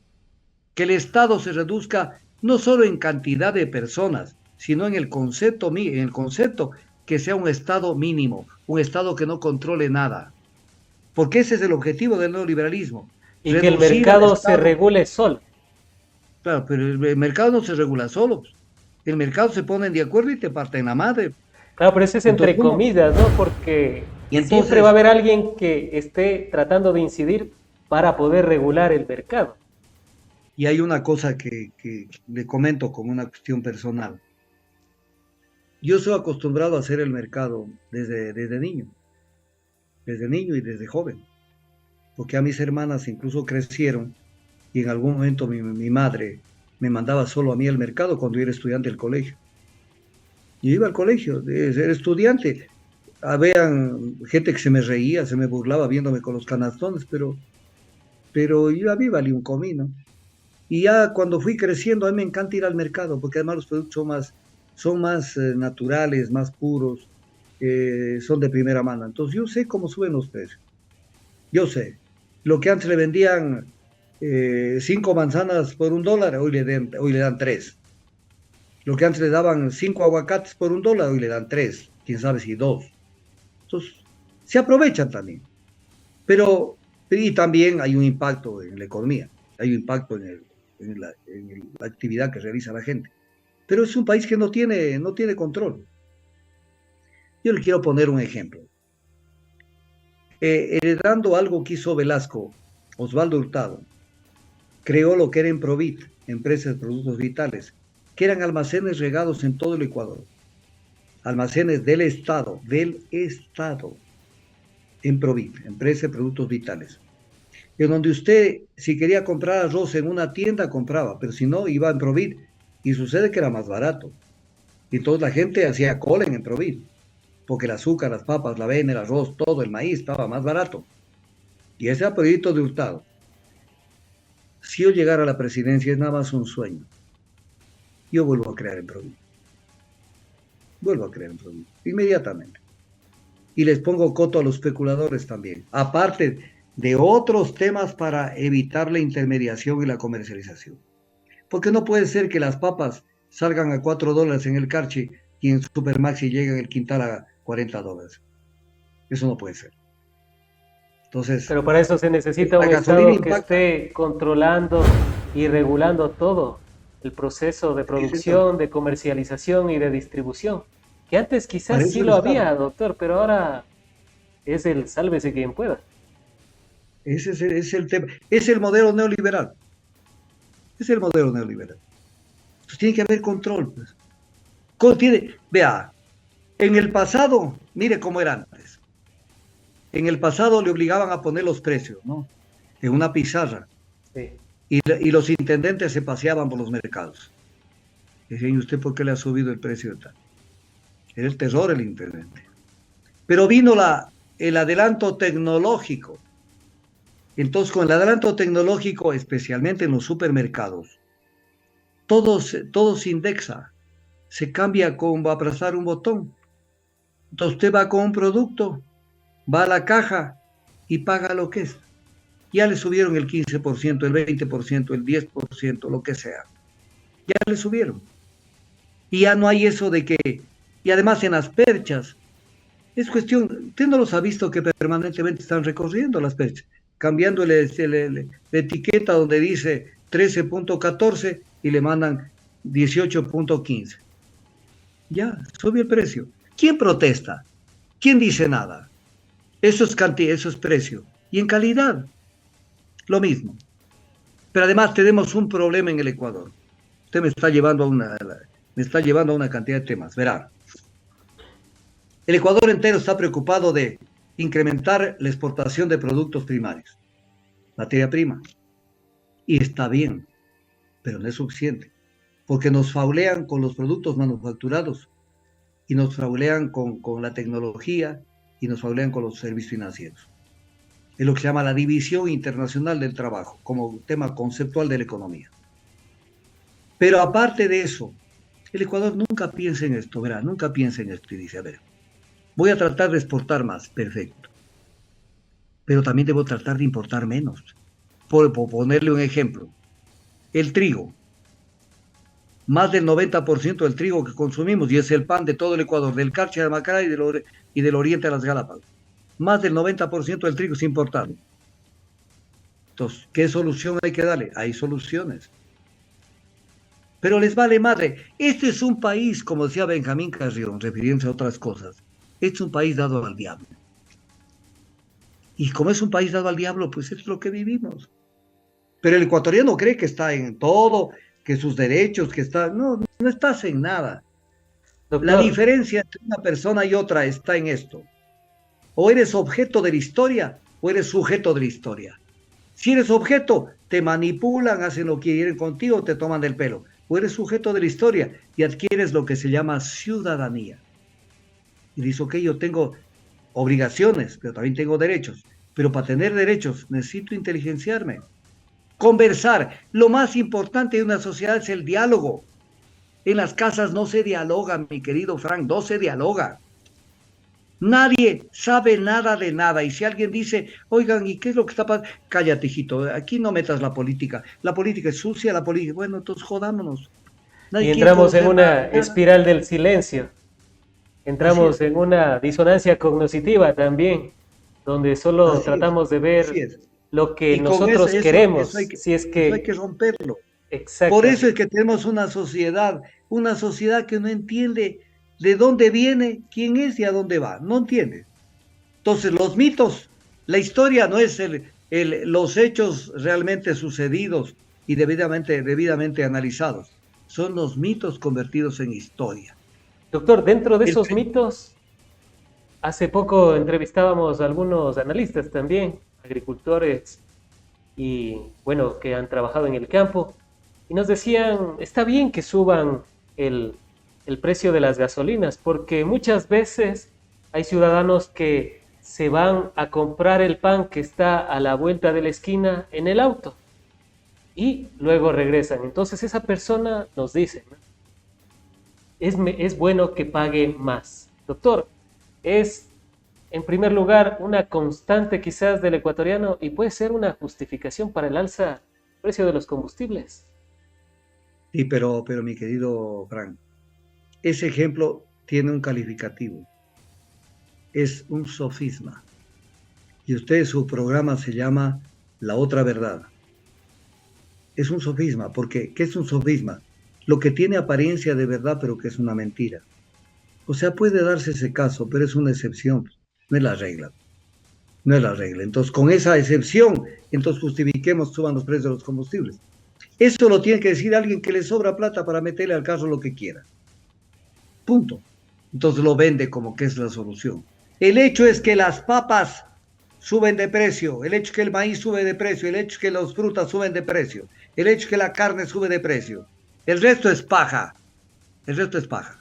que el Estado se reduzca no solo en cantidad de personas, sino en el concepto que sea un Estado mínimo, un Estado que no controle nada. Porque ese es el objetivo del neoliberalismo. Y que el Reducir al mercado se Estado. regule solo. Claro, pero el mercado no se regula solo. El mercado se ponen de acuerdo y te parten la madre. Claro, pero eso es Entonces, entre comillas, ¿no? Porque y siempre va a entonces, haber alguien que esté tratando de incidir para poder regular el mercado. y hay una cosa que le comento como una cuestión personal. Yo soy acostumbrado a hacer el mercado desde niño y desde joven, porque a mis hermanas incluso crecieron y en algún momento mi madre me mandaba solo a mí al mercado cuando yo era estudiante del colegio. Yo iba al colegio, era estudiante. Habían gente que se me reía, se me burlaba viéndome con los canastones, pero yo a mí valía un comino. Y ya cuando fui creciendo, a mí me encanta ir al mercado, porque además los productos son son más naturales, más puros, son de primera mano. Entonces yo sé cómo suben los precios. Yo sé. Lo que antes le vendían 5 manzanas por $1, hoy le dan 3. Lo que antes le daban 5 aguacates por $1, hoy le dan 3. Quién sabe si 2. Entonces, se aprovechan también. Pero, y también hay un impacto en la economía, hay un impacto en la actividad que realiza la gente. Pero es un país que no tiene control. Yo le quiero poner un ejemplo. Heredando algo que hizo Velasco, Osvaldo Hurtado, creó lo que era Emprovit, Empresa de Productos Vitales, que eran almacenes regados en todo el Ecuador. Almacenes del Estado, Emprovit, Empresa de Productos Vitales. En donde usted, si quería comprar arroz en una tienda, compraba, pero si no, iba en Provit. Y sucede que era más barato. Y entonces la gente hacía cola en Provit, porque el azúcar, las papas, la avena, el arroz, todo, el maíz, estaba más barato. Y ese era proyecto de Hurtado. Si yo llegara a la presidencia, es nada más un sueño. Yo vuelvo a crear Provit. Vuelvo a crear Provit, inmediatamente. Y les pongo coto a los especuladores también. Aparte de otros temas para evitar la intermediación y la comercialización. Porque no puede ser que las papas salgan a $4 en el Carchi y en Supermaxi lleguen el quintal a $40. Eso no puede ser. Entonces, Pero para eso se necesita la un gasolina Estado que impacta. esté controlando y regulando todo el proceso de Ese producción, de comercialización y de distribución. Que antes Para quizás sí eso el lo Estado. había, doctor, pero ahora es el sálvese quien pueda. Ese es el tema. Es el modelo neoliberal. Es el modelo neoliberal. Entonces tiene que haber control. Pues. Vea, en el pasado, mire cómo era antes. En el pasado le obligaban a poner los precios, ¿no? En una pizarra. Sí. Y los intendentes se paseaban por los mercados. Decían, ¿y usted por qué le ha subido el precio de tal? Era el terror el intendente. Pero vino el adelanto tecnológico. Entonces, con el adelanto tecnológico, especialmente en los supermercados, todo se indexa. Se cambia con aplastar un botón. Entonces, usted va con un producto, va a la caja y paga lo que es. Ya le subieron el 15%, el 20%, el 10%, lo que sea. Ya le subieron. Y ya no hay eso de que, y además en las perchas, es cuestión, usted no los ha visto que permanentemente están recorriendo las perchas, cambiando la etiqueta donde dice 13.14 y le mandan 18.15. Ya, subió el precio. ¿Quién protesta? ¿Quién dice nada? Eso es cantidad, eso es precio. Y en calidad, lo mismo. Pero además tenemos un problema en el Ecuador. Usted me está llevando a una cantidad de temas. Verá, el Ecuador entero está preocupado de incrementar la exportación de productos primarios, materia prima. Y está bien, pero no es suficiente, porque nos faulean con los productos manufacturados y nos faulean con la tecnología y nos faulean con los servicios financieros. Es lo que se llama la división internacional del trabajo, como tema conceptual de la economía. Pero aparte de eso, el Ecuador nunca piensa en esto, verá, nunca piensa en esto y dice, a ver, voy a tratar de exportar más, perfecto, pero también debo tratar de importar menos. Por ponerle un ejemplo, el trigo, más del 90% del trigo que consumimos, y es el pan de todo el Ecuador, del Carchi al Macará y del oriente a las Galápagos. Más del 90% del trigo es importado. Entonces, ¿qué solución hay que darle? Hay soluciones. Pero les vale madre. Este es un país, como decía Benjamín Carrión, refiriéndose a otras cosas, este es un país dado al diablo. Y como es un país dado al diablo, pues es lo que vivimos. Pero el ecuatoriano cree que está en todo, que sus derechos, que está... No, no estás en nada. La Doctor, diferencia entre una persona y otra está en esto. O eres objeto de la historia o eres sujeto de la historia. Si eres objeto, te manipulan, hacen lo que quieren contigo, te toman del pelo. O eres sujeto de la historia y adquieres lo que se llama ciudadanía. Y dices, ok, yo tengo obligaciones, pero también tengo derechos. Pero para tener derechos necesito inteligenciarme, conversar. Lo más importante de una sociedad es el diálogo. En las casas no se dialoga, mi querido Frank, no se dialoga. Nadie sabe nada de nada. Y si alguien dice, oigan, ¿y qué es lo que está pasando? Cállate, hijito, aquí no metas la política. La política es sucia, la política. Bueno, entonces jodámonos. Y Nadie quiere entramos en conocer una nada. espiral del silencio, Así entramos es, en una disonancia cognitiva también, donde solo así es, tratamos de así ver es. lo que Y con eso, nosotros queremos, si es eso hay que que romperlo. Por eso es exactamente. que tenemos una sociedad que no entiende de dónde viene, quién es y a dónde va. No entiende. Entonces, los mitos, la historia no es los hechos realmente sucedidos y debidamente analizados. Son los mitos convertidos en historia. Doctor, dentro de El, esos mitos, hace poco entrevistábamos a algunos analistas también, agricultores y bueno, que han trabajado en el campo, y nos decían, está bien que suban el, el precio de las gasolinas, porque muchas veces hay ciudadanos que se van a comprar el pan que está a la vuelta de la esquina en el auto y luego regresan. Entonces esa persona nos dice, ¿no? Es bueno que pague más. Doctor, es en primer lugar una constante quizás del ecuatoriano y puede ser una justificación para el alza del precio de los combustibles. sí, pero mi querido Frank, ese ejemplo tiene un calificativo, es un sofisma. Y usted, su programa se llama La Otra Verdad. Es un sofisma, porque ¿qué es un sofisma? Lo que tiene apariencia de verdad, pero que es una mentira. O sea, puede darse ese caso, pero es una excepción, no es la regla, no es la regla. Entonces, con esa excepción, entonces justifiquemos, suban los precios de los combustibles. Eso lo tiene que decir alguien que le sobra plata para meterle al carro lo que quiera. Punto. Entonces lo vende como que es la solución. El hecho es que las papas suben de precio, el hecho es que el maíz sube de precio, el hecho es que las frutas suben de precio, el hecho es que la carne sube de precio. El resto es paja, el resto es paja.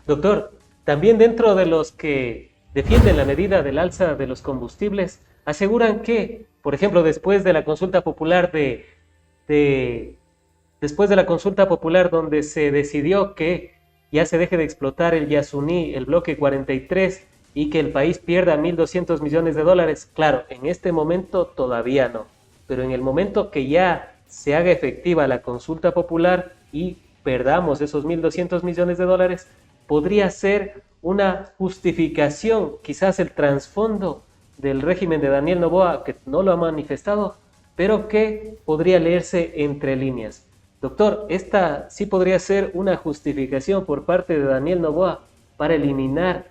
Doctor, también dentro de los que defienden la medida del alza de los combustibles, aseguran que, por ejemplo, de- después de la consulta popular donde se decidió que ya se deje de explotar el Yasuní, el bloque 43, y que el país pierda 1.200 millones de dólares, claro, en este momento todavía no, pero en el momento que ya se haga efectiva la consulta popular y perdamos esos 1.200 millones de dólares, podría ser una justificación, quizás el trasfondo del régimen de Daniel Noboa, que no lo ha manifestado, pero que podría leerse entre líneas. Doctor, esta sí podría ser una justificación por parte de Daniel Noboa para eliminar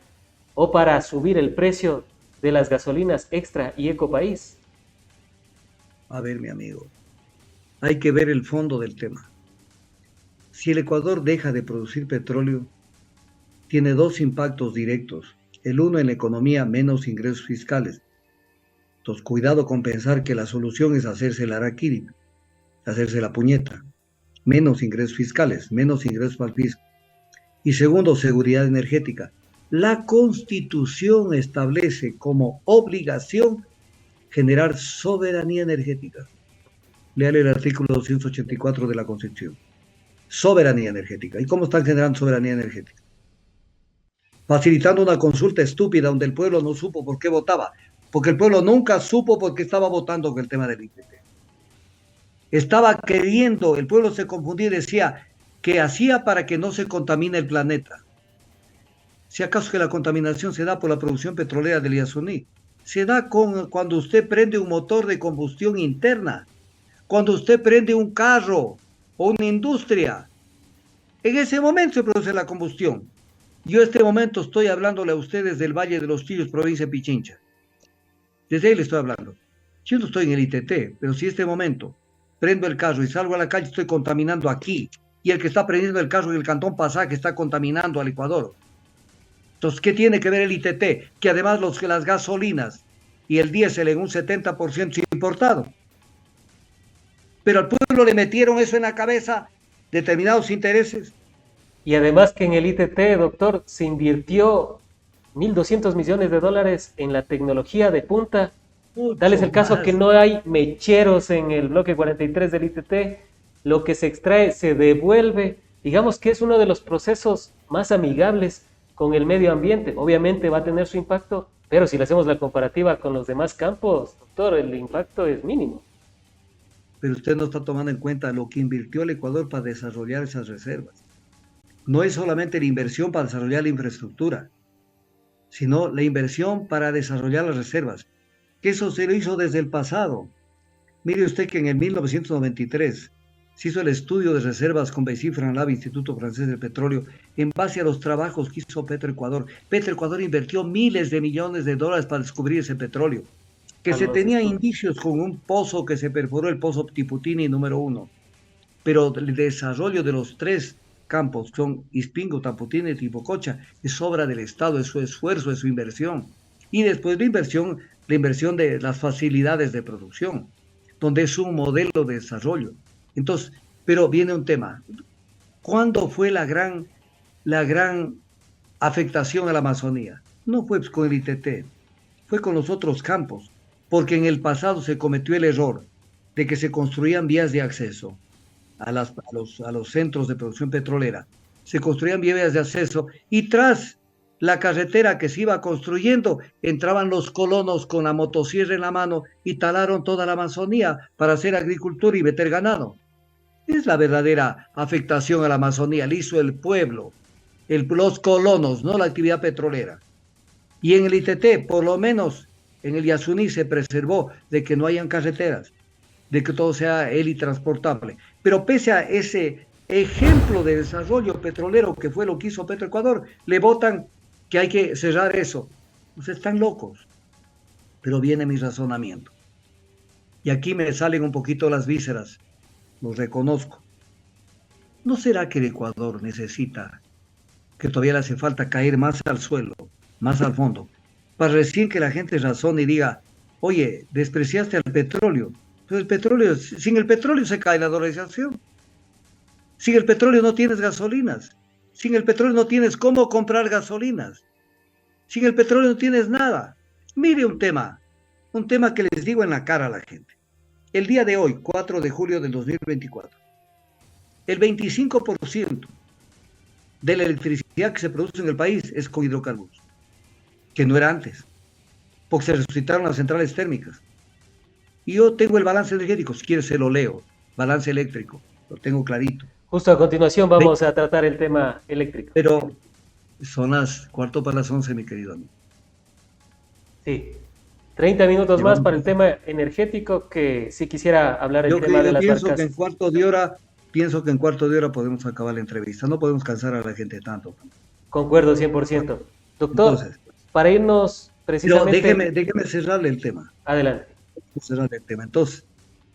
o para subir el precio de las gasolinas extra y ecopaís. A ver, mi amigo, hay que ver el fondo del tema. Si el Ecuador deja de producir petróleo, tiene dos impactos directos. El uno en la economía, menos ingresos fiscales. Entonces, cuidado con pensar que la solución es hacerse el araquiri, hacerse la puñeta. Menos ingresos fiscales, menos ingresos para el fisco. Y segundo, seguridad energética. La Constitución establece como obligación generar soberanía energética. Léale el artículo 284 de la Constitución. Soberanía energética. ¿Y cómo están generando soberanía energética? Facilitando una consulta estúpida donde el pueblo no supo por qué votaba, porque el pueblo nunca supo por qué estaba votando con el tema del IPT. Estaba queriendo, el pueblo se confundía y decía que hacía para que no se contamine el planeta. Si acaso que la contaminación se da por la producción petrolera del Yasuní, se da cuando usted prende un motor de combustión interna, cuando usted prende un carro o una industria. En ese momento se produce la combustión. Yo en este momento estoy hablándole a ustedes del Valle de los Chillos, provincia de Pichincha. Desde ahí le estoy hablando. Yo no estoy en el ITT, pero si en este momento prendo el carro y salgo a la calle, estoy contaminando aquí. Y el que está prendiendo el carro en el Cantón Pasaje está contaminando al Ecuador. Entonces, ¿qué tiene que ver el ITT? Que además las gasolinas y el diésel en un 70% es importado. Pero al pueblo le metieron eso en la cabeza, determinados intereses. Y además que en el ITT, doctor, se invirtió 1.200 millones de dólares en la tecnología de punta. Tal es Mucho el caso que más. no hay mecheros en el bloque 43 del ITT. Lo que se extrae se devuelve digamos que es uno de los procesos más amigables con el medio ambiente. Obviamente va a tener su impacto, pero si le hacemos la comparativa con los demás campos, doctor, el impacto es mínimo. Pero usted no está tomando en cuenta lo que invirtió el Ecuador para desarrollar esas reservas. No es solamente la inversión para desarrollar la infraestructura, sino la inversión para desarrollar las reservas, que eso se lo hizo desde el pasado. Mire usted que en el 1993 se hizo el estudio de reservas con Bessy Lab, Instituto Francés del Petróleo, en base a los trabajos que hizo Petroecuador. Petroecuador invirtió miles de millones de dólares para descubrir ese petróleo, que A se los tenía estudios. indicios con un pozo que se perforó, el pozo Tiputini número 1, pero el desarrollo de los tres campos, que son Ispingo, Taputini y Tipococha, es obra del Estado, es su esfuerzo, es su inversión. Y después la inversión de las facilidades de producción, donde es un modelo de desarrollo. Entonces, pero viene un tema. ¿Cuándo fue la gran afectación a la Amazonía? No fue con el ITT, fue con los otros campos, porque en el pasado se cometió el error de que se construían vías de acceso a los centros de producción petrolera. Se construían vías de acceso y tras la carretera que se iba construyendo, entraban los colonos con la motosierra en la mano y talaron toda la Amazonía para hacer agricultura y meter ganado. Es la verdadera afectación a la Amazonía, la hizo el pueblo, los colonos, no la actividad petrolera. Y en el ITT, por lo menos en el Yasuní se preservó de que no hayan carreteras, de que todo sea helitransportable. Pero pese a ese ejemplo de desarrollo petrolero que fue lo que hizo Petroecuador, le votan que hay que cerrar eso. Pues están locos. Pero viene mi razonamiento. Y aquí me salen un poquito las vísceras, lo reconozco. ¿No será que el Ecuador necesita, que todavía le hace falta caer más al suelo, más al fondo, para recién que la gente razone y diga, oye, despreciaste al petróleo? Pues el petróleo, sin el petróleo se cae la dolarización. Sin el petróleo no tienes gasolinas. Sin el petróleo no tienes cómo comprar gasolinas. Sin el petróleo no tienes nada. Mire un tema que les digo en la cara a la gente. El día de hoy, 4 de julio del 2024, el 25% de la electricidad que se produce en el país es con hidrocarburos, que no era antes, porque se resucitaron las centrales térmicas. Y yo tengo el balance energético, si quieres se lo leo, balance eléctrico, lo tengo clarito. Justo a continuación Ve- vamos a tratar el tema eléctrico. Pero son las cuarto para las 11, mi querido amigo. Sí, 30 minutos más Llevamos, para el tema energético, que si quisiera hablar el tema de yo las pienso que en barcas. cuarto de hora podemos acabar la entrevista. No podemos cansar a la gente tanto. Concuerdo 100%. Doctor, Entonces, para irnos pero precisamente déjeme cerrarle el tema. adelante. Cerrarle el tema. Entonces,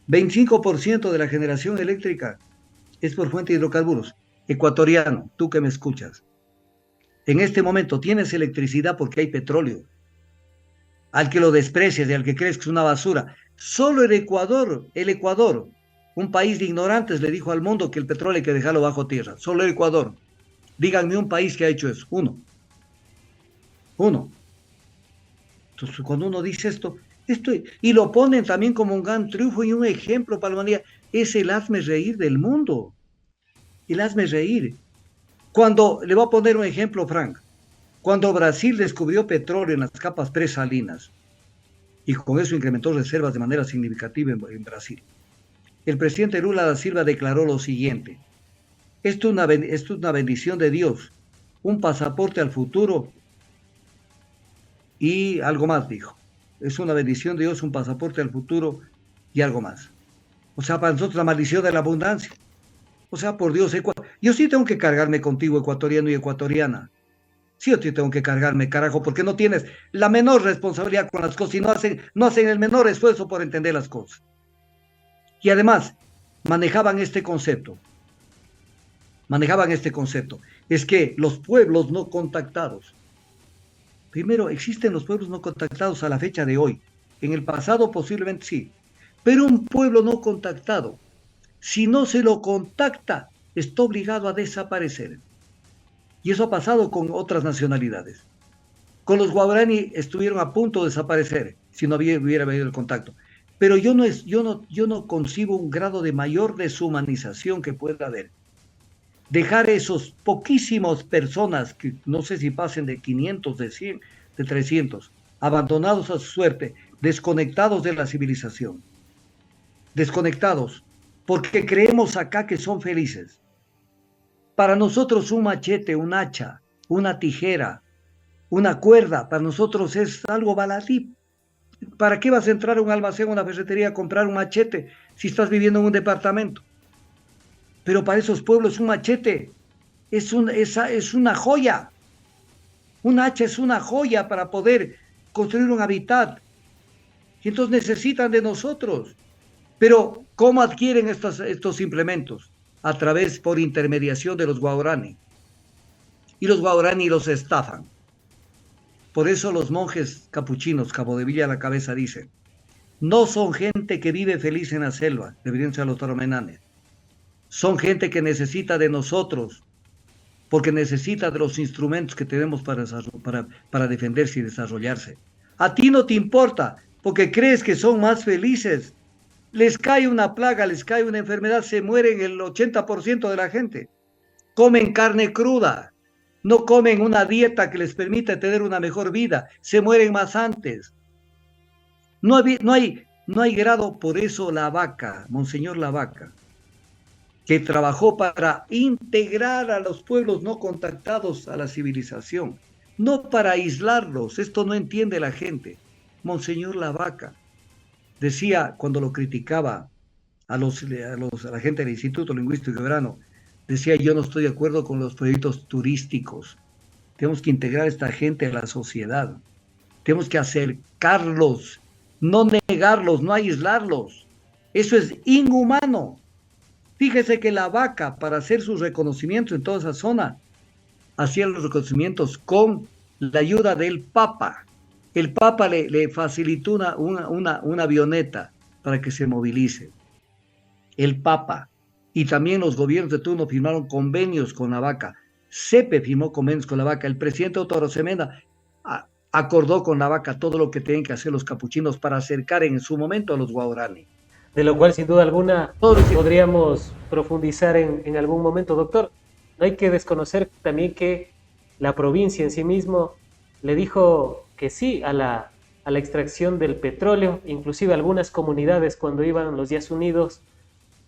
25% de la generación eléctrica es por fuente de hidrocarburos. Ecuatoriano, tú que me escuchas, en este momento tienes electricidad porque hay petróleo. Al que lo desprecias y al que crees que es una basura. Solo el Ecuador, un país de ignorantes, le dijo al mundo que el petróleo hay que dejarlo bajo tierra. Solo el Ecuador. Díganme un país que ha hecho eso. Uno. Entonces, cuando uno dice esto, y lo ponen también como un gran triunfo y un ejemplo para la humanidad, es el hazme reír del mundo. El hazme reír. Cuando, le voy a poner un ejemplo, Frank, cuando Brasil descubrió petróleo en las capas presalinas y con eso incrementó reservas de manera significativa en Brasil, el presidente Lula da Silva declaró lo siguiente: esto es una bendición de Dios, un pasaporte al futuro y algo más, dijo. Es una bendición de Dios, un pasaporte al futuro y algo más. O sea, para nosotros la maldición de la abundancia. O sea, por Dios, yo sí tengo que cargarme contigo, ecuatoriano y ecuatoriana. Sí o sí tengo que cargarme, carajo, porque no tienes la menor responsabilidad con las cosas y no hacen el menor esfuerzo por entender las cosas. Y además, manejaban este concepto. Es que los pueblos no contactados, primero, existen los pueblos no contactados a la fecha de hoy. En el pasado posiblemente sí. Pero un pueblo no contactado, si no se lo contacta, está obligado a desaparecer. Y eso ha pasado con otras nacionalidades. Con los guaraní estuvieron a punto de desaparecer si no hubiera habido el contacto. Pero yo no concibo un grado de mayor deshumanización que pueda haber dejar esos poquísimos personas, que no sé si pasen de 500, de 100, de 300, abandonados a su suerte, desconectados de la civilización, desconectados, porque creemos acá que son felices. Para nosotros un machete, un hacha, una tijera, una cuerda, para nosotros es algo baladí. ¿Para qué vas a entrar a un almacén, a una ferretería a comprar un machete si estás viviendo en un departamento? Pero para esos pueblos un machete es una joya. Un hacha es una joya para poder construir un hábitat. Y entonces necesitan de nosotros. Pero, ¿cómo adquieren estos implementos? A través, por intermediación de los guaraní. Y los guaraní los estafan. Por eso los monjes capuchinos, Cabo de Villa a la cabeza, dicen, no son gente que vive feliz en la selva, deberían ser los taromenanes. Son gente que necesita de nosotros, porque necesita de los instrumentos que tenemos para defenderse y desarrollarse. A ti no te importa, porque crees que son más felices. Les cae una plaga, les cae una enfermedad, se mueren el 80% de la gente. Comen carne cruda, no comen una dieta que les permita tener una mejor vida, se mueren más antes. No hay grado, por eso la vaca, Monseñor la vaca, que trabajó para integrar a los pueblos no contactados a la civilización, no para aislarlos, esto no entiende la gente. Monseñor Lavaca decía cuando lo criticaba a la gente del Instituto Lingüístico Hebrano, decía, yo no estoy de acuerdo con los proyectos turísticos, tenemos que integrar a esta gente a la sociedad, tenemos que acercarlos, no negarlos, no aislarlos, eso es inhumano. Fíjese que la vaca, para hacer sus reconocimientos en toda esa zona, hacía los reconocimientos con la ayuda del Papa. El Papa le facilitó una avioneta para que se movilice. El Papa. Y también los gobiernos de turno firmaron convenios con la vaca. CEPE firmó convenios con la vaca. El presidente Otto Arosemena acordó con la vaca todo lo que tienen que hacer los capuchinos para acercar en su momento a los guaraní. De lo cual sin duda alguna podríamos profundizar en algún momento, doctor. No hay que desconocer también que la provincia en sí mismo le dijo que sí a la extracción del petróleo, inclusive algunas comunidades cuando iban los Días Unidos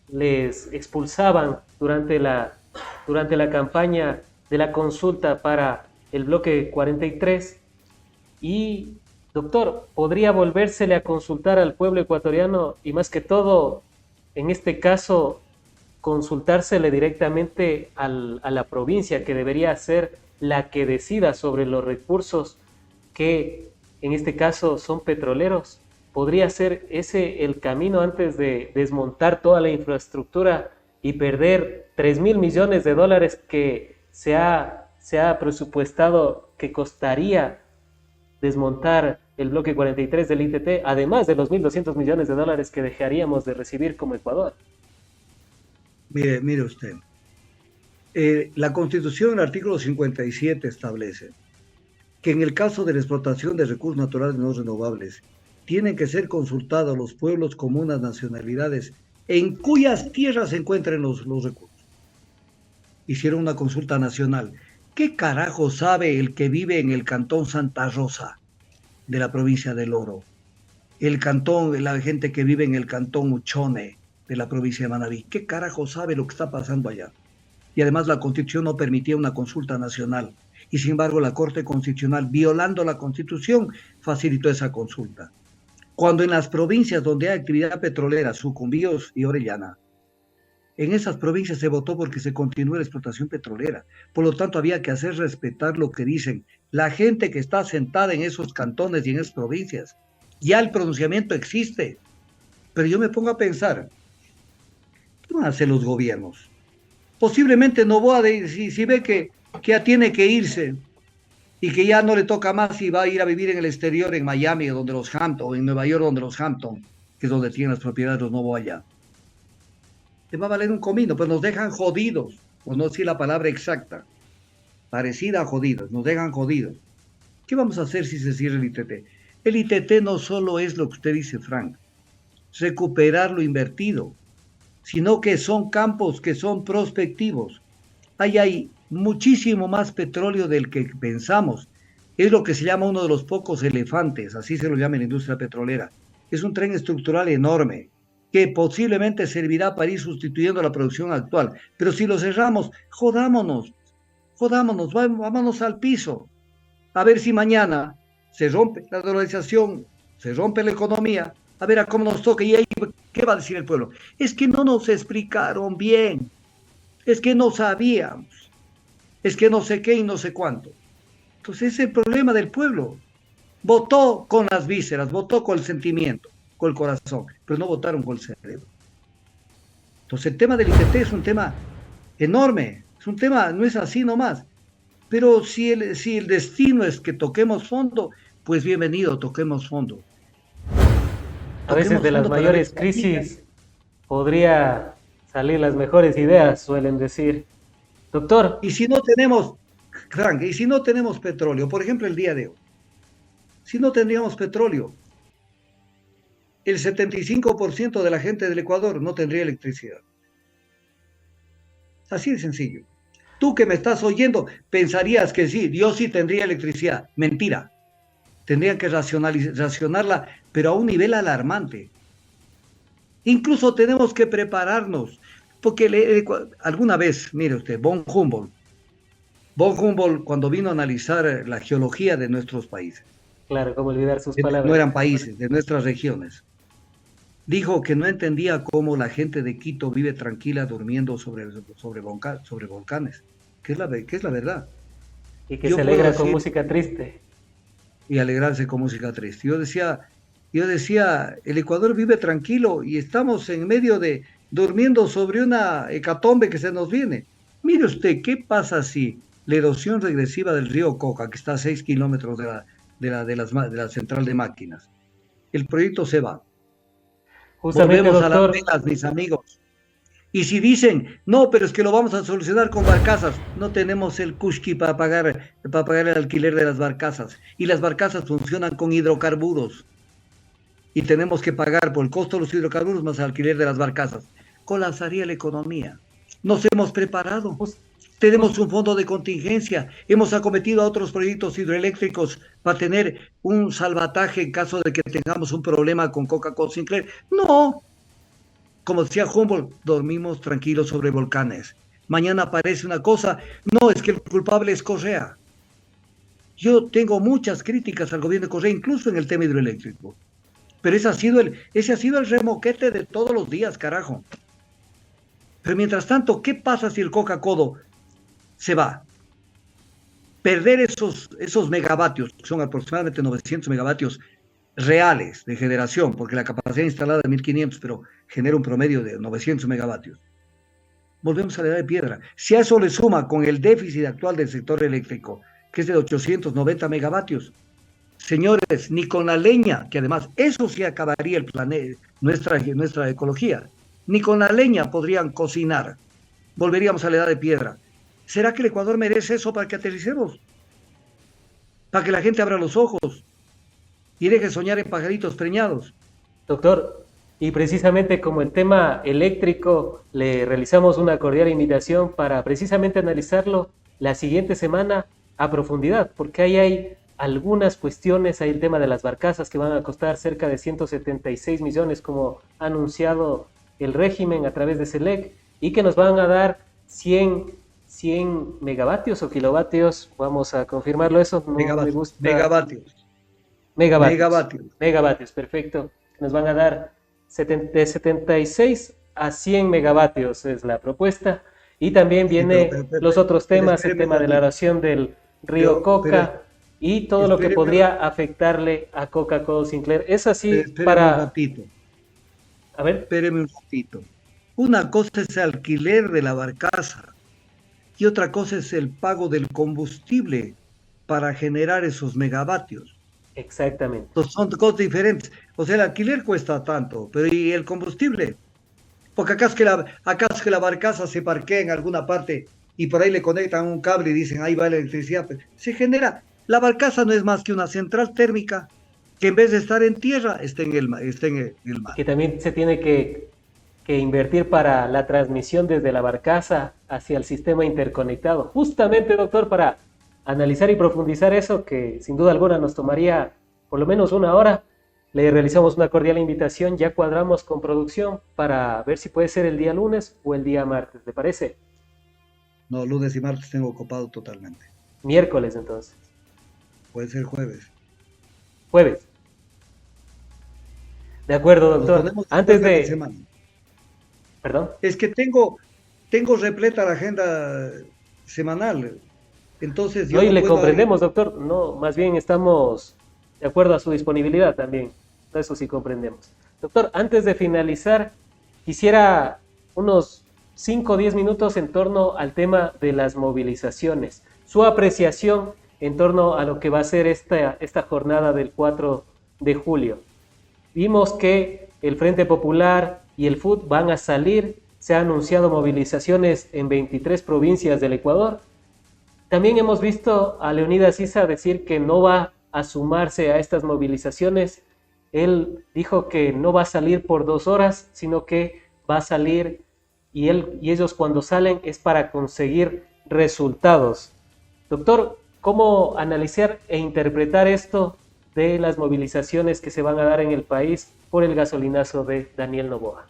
les expulsaban durante la campaña de la consulta para el bloque 43 y doctor, ¿podría volvérsele a consultar al pueblo ecuatoriano y más que todo, en este caso, consultársele directamente a la provincia que debería ser la que decida sobre los recursos que en este caso son petroleros? ¿Podría ser ese el camino antes de desmontar toda la infraestructura y perder 3.000 millones de dólares que se ha presupuestado que costaría desmontar el bloque 43 del ITT, además de los 1.200 millones de dólares que dejaríamos de recibir como Ecuador? Mire usted, la Constitución, el artículo 57 establece que en el caso de la explotación de recursos naturales no renovables, tienen que ser consultados los pueblos, comunas, nacionalidades, en cuyas tierras se encuentren los recursos. Hicieron una consulta nacional. ¿Qué carajo sabe el que vive en el cantón Santa Rosa de la provincia del Oro? La gente que vive en el cantón Uchone de la provincia de Manabí. ¿Qué carajo sabe lo que está pasando allá? Y además la Constitución no permitía una consulta nacional. Y sin embargo la Corte Constitucional, violando la Constitución, facilitó esa consulta. Cuando en las provincias donde hay actividad petrolera, Sucumbíos y Orellana, en esas provincias se votó porque se continúe la explotación petrolera. Por lo tanto, había que hacer respetar lo que dicen la gente que está sentada en esos cantones y en esas provincias. Ya el pronunciamiento existe. Pero yo me pongo a pensar, ¿qué van a hacer los gobiernos? Posiblemente Noboa, si ve que ya tiene que irse y que ya no le toca más y va a ir a vivir en el exterior, en Miami, donde los Hampton, o en Nueva York, donde los Hampton, que es donde tienen las propiedades de los Noboa allá. Le va a valer un comino, pues nos dejan jodidos, por no decir la palabra exacta, parecida a jodidos, nos dejan jodidos. ¿Qué vamos a hacer si se cierra el ITT? El ITT no solo es lo que usted dice, Frank, recuperar lo invertido, sino que son campos que son prospectivos. ahí hay muchísimo más petróleo del que pensamos. Es lo que se llama uno de los pocos elefantes, así se lo llama en la industria petrolera. Es un tren estructural enorme que posiblemente servirá para ir sustituyendo la producción actual. Pero si lo cerramos, jodámonos, vámonos al piso. A ver si mañana se rompe la dolarización, se rompe la economía, a ver a cómo nos toca y ahí, ¿qué va a decir el pueblo? Es que no nos explicaron bien, es que no sabíamos, es que no sé qué y no sé cuánto. Entonces, ese es el problema del pueblo. Votó con las vísceras, votó con el sentimiento, con el corazón, pero no votaron con el cerebro. Entonces, el tema del IGT es un tema enorme, es un tema, no es así nomás. Pero si el destino es que toquemos fondo, pues bienvenido, toquemos fondo. A veces Toquemos de las fondo para ver mayores qué aplica. crisis podría salir las mejores ideas, suelen decir. Doctor, Y si no tenemos, Frank, y si no tenemos petróleo, por ejemplo, el día de hoy, si no tendríamos petróleo, el 75% de la gente del Ecuador no tendría electricidad. Así de sencillo. Tú que me estás oyendo, pensarías que sí, Dios sí tendría electricidad. Mentira. Tendrían que racionarla, pero a un nivel alarmante. Incluso tenemos que prepararnos, porque alguna vez, mire usted, von Humboldt cuando vino a analizar la geología de nuestros países, claro, cómo olvidar sus no palabras. eran países, de nuestras regiones, dijo que no entendía cómo la gente de Quito vive tranquila durmiendo sobre volcanes, que es la verdad. Y que se Yo puedo alegra con decir, música triste. y alegrarse con música triste. Yo decía, el Ecuador vive tranquilo y estamos en medio de durmiendo sobre una hecatombe que se nos viene. Mire usted, ¿qué pasa si la erosión regresiva del río Coca, que está a 6 kilómetros de la central de máquinas, el proyecto se va? Justamente, Volvemos a las doctor, velas, mis amigos. Y si dicen, no, pero es que lo vamos a solucionar con barcazas, no tenemos el kushki para pagar el alquiler de las barcazas. Y las barcazas funcionan con hidrocarburos. Y tenemos que pagar por el costo de los hidrocarburos más el alquiler de las barcazas. Colapsaría la economía. Nos hemos preparado. jus- jus- Tenemos un fondo de contingencia. Hemos acometido a otros proyectos hidroeléctricos para tener un salvataje en caso de que tengamos un problema con Coca-Cola Sinclair. No, como decía Humboldt, dormimos tranquilos sobre volcanes. Mañana aparece una cosa, no, es que el culpable es Correa. Yo tengo muchas críticas al gobierno de Correa, incluso en el tema hidroeléctrico. Pero ese ha sido el remoquete de todos los días, carajo. Pero mientras tanto, ¿qué pasa si el Coca-Codo se va? Perder esos megavatios, que son aproximadamente 900 megavatios reales de generación, porque la capacidad instalada es de 1500, pero genera un promedio de 900 megavatios. Volvemos a la edad de piedra. Si a eso le suma con el déficit actual del sector eléctrico, que es de 890 megavatios, señores, ni con la leña, que además eso sí acabaría el planeta, nuestra ecología, ni con la leña podrían cocinar. Volveríamos a la edad de piedra. ¿Será que el Ecuador merece eso para que aterricemos? Para que la gente abra los ojos y deje de soñar en pajaritos preñados. doctor, y precisamente como el tema eléctrico, le realizamos una cordial invitación para precisamente analizarlo la siguiente semana a profundidad, porque ahí hay algunas cuestiones, hay el tema de las barcazas que van a costar cerca de 176 millones, como ha anunciado el régimen a través de SELEC, y que nos van a dar 100 megavatios o kilovatios, vamos a confirmarlo, eso no me Megavatios, gusta. megavatios, Megavatios. megavatios. Megavatios, perfecto. Nos van a dar de 76 a 100 megavatios es la propuesta. Y también Sí, pero, viene los otros temas, el espéreme un tema de la ratito. erosión del río Pero Coca y todo lo que espéreme, podría afectarle a Coca-Cola Sinclair. Es así espéreme un para, ratito. a ver, Espéreme un ratito. Una cosa es el alquiler de la barcaza y otra cosa es el pago del combustible para generar esos megavatios. exactamente. Entonces, son cosas diferentes. O sea, el alquiler cuesta tanto, pero ¿y el combustible? Porque acá es que la barcaza se parquea en alguna parte y por ahí le conectan un cable y dicen, ahí va la electricidad. Pero se genera, la barcaza no es más que una central térmica que en vez de estar en tierra, está en el mar. Y que también se tiene que que invertir para la transmisión desde la barcaza hacia el sistema interconectado. Justamente, doctor, para analizar y profundizar eso, que sin duda alguna nos tomaría por lo menos una hora, le realizamos una cordial invitación, ya cuadramos con producción para ver si puede ser el día lunes o el día martes, ¿le parece? No, lunes y martes tengo ocupado totalmente. Miércoles entonces. Puede ser jueves. Jueves. De acuerdo, Nos doctor. ponemos Antes después de de... semana. Perdón. Es que tengo repleta la agenda semanal. Entonces No, yo y no le puedo ahí. comprendemos, doctor. No, más bien estamos de acuerdo a su disponibilidad también. Eso sí comprendemos. Doctor, antes de finalizar, quisiera unos 5 o 10 minutos en torno al tema de las movilizaciones. Su apreciación en torno a lo que va a ser esta jornada del 4 de julio. Vimos que el Frente Popular y el FUT van a salir. Se han anunciado movilizaciones en 23 provincias del Ecuador. También hemos visto a Leonidas Issa decir que no va a sumarse a estas movilizaciones. Él dijo que no va a salir por 2 horas, sino que va a salir y ellos cuando salen es para conseguir resultados. Doctor, ¿cómo analizar e interpretar esto de las movilizaciones que se van a dar en el país por el gasolinazo de Daniel Noboa?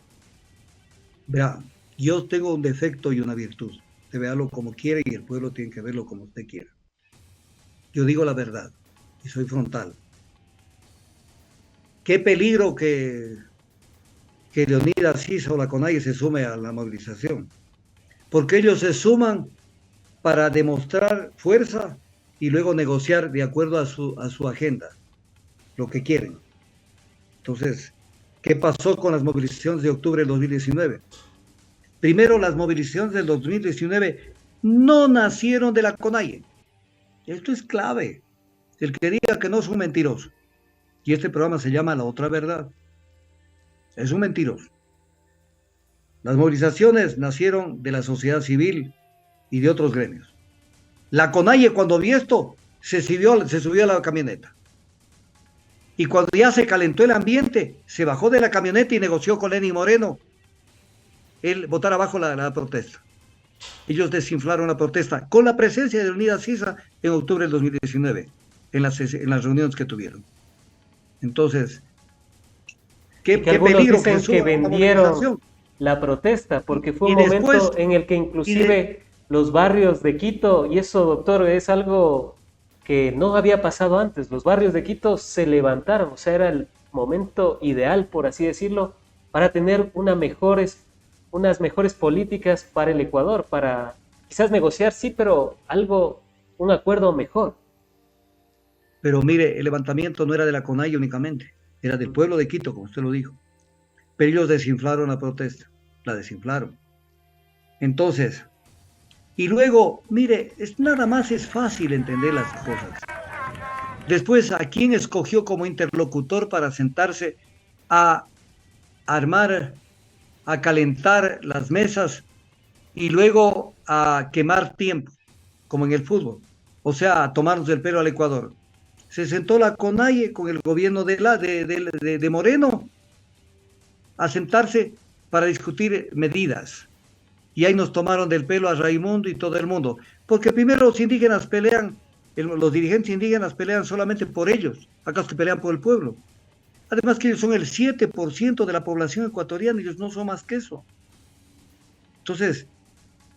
Verá, yo tengo un defecto y una virtud. Usted véalo como quiere y el pueblo tiene que verlo como usted quiera. Yo digo la verdad y soy frontal. Qué peligro que Leonidas Issa o la CONAIE se sume a la movilización, porque ellos se suman para demostrar fuerza y luego negociar de acuerdo a su agenda, lo que quieren. Entonces, ¿qué pasó con las movilizaciones de octubre del 2019? Primero, las movilizaciones del 2019 no nacieron de la CONAIE. Esto es clave. El que diga que no es un mentiroso. Y este programa se llama La Otra Verdad. Es un mentiroso. Las movilizaciones nacieron de la sociedad civil y de otros gremios. La CONAIE, cuando vio esto, se subió a la camioneta. Y cuando ya se calentó el ambiente, se bajó de la camioneta y negoció con Lenín Moreno el votar abajo la protesta. Ellos desinflaron la protesta con la presencia de Leonidas Issa en octubre del 2019, en las reuniones que tuvieron. Entonces, qué peligro dicen que suba una movilización. La protesta, porque fue un Después, momento en el que inclusive los barrios de Quito, y eso, doctor, es algo que no había pasado antes, los barrios de Quito se levantaron, o sea, era el momento ideal, por así decirlo, para tener unas mejores políticas para el Ecuador, para quizás negociar, sí, pero un acuerdo mejor. Pero mire, el levantamiento no era de la CONAIE únicamente, era del pueblo de Quito, como usted lo dijo. Pero ellos desinflaron la protesta, la desinflaron. Entonces, y luego, mire, nada más es fácil entender las cosas. Después, ¿a quién escogió como interlocutor para sentarse a armar, a calentar las mesas y luego a quemar tiempo, como en el fútbol? O sea, a tomarnos el pelo al Ecuador. Se sentó la CONAIE con el gobierno de Moreno a sentarse para discutir medidas. Y ahí nos tomaron del pelo a Raimundo y todo el mundo. Porque primero los indígenas pelean, los dirigentes indígenas pelean solamente por ellos. ¿Acaso que pelean por el pueblo? Además que ellos son el 7% de la población ecuatoriana, ellos no son más que eso. Entonces,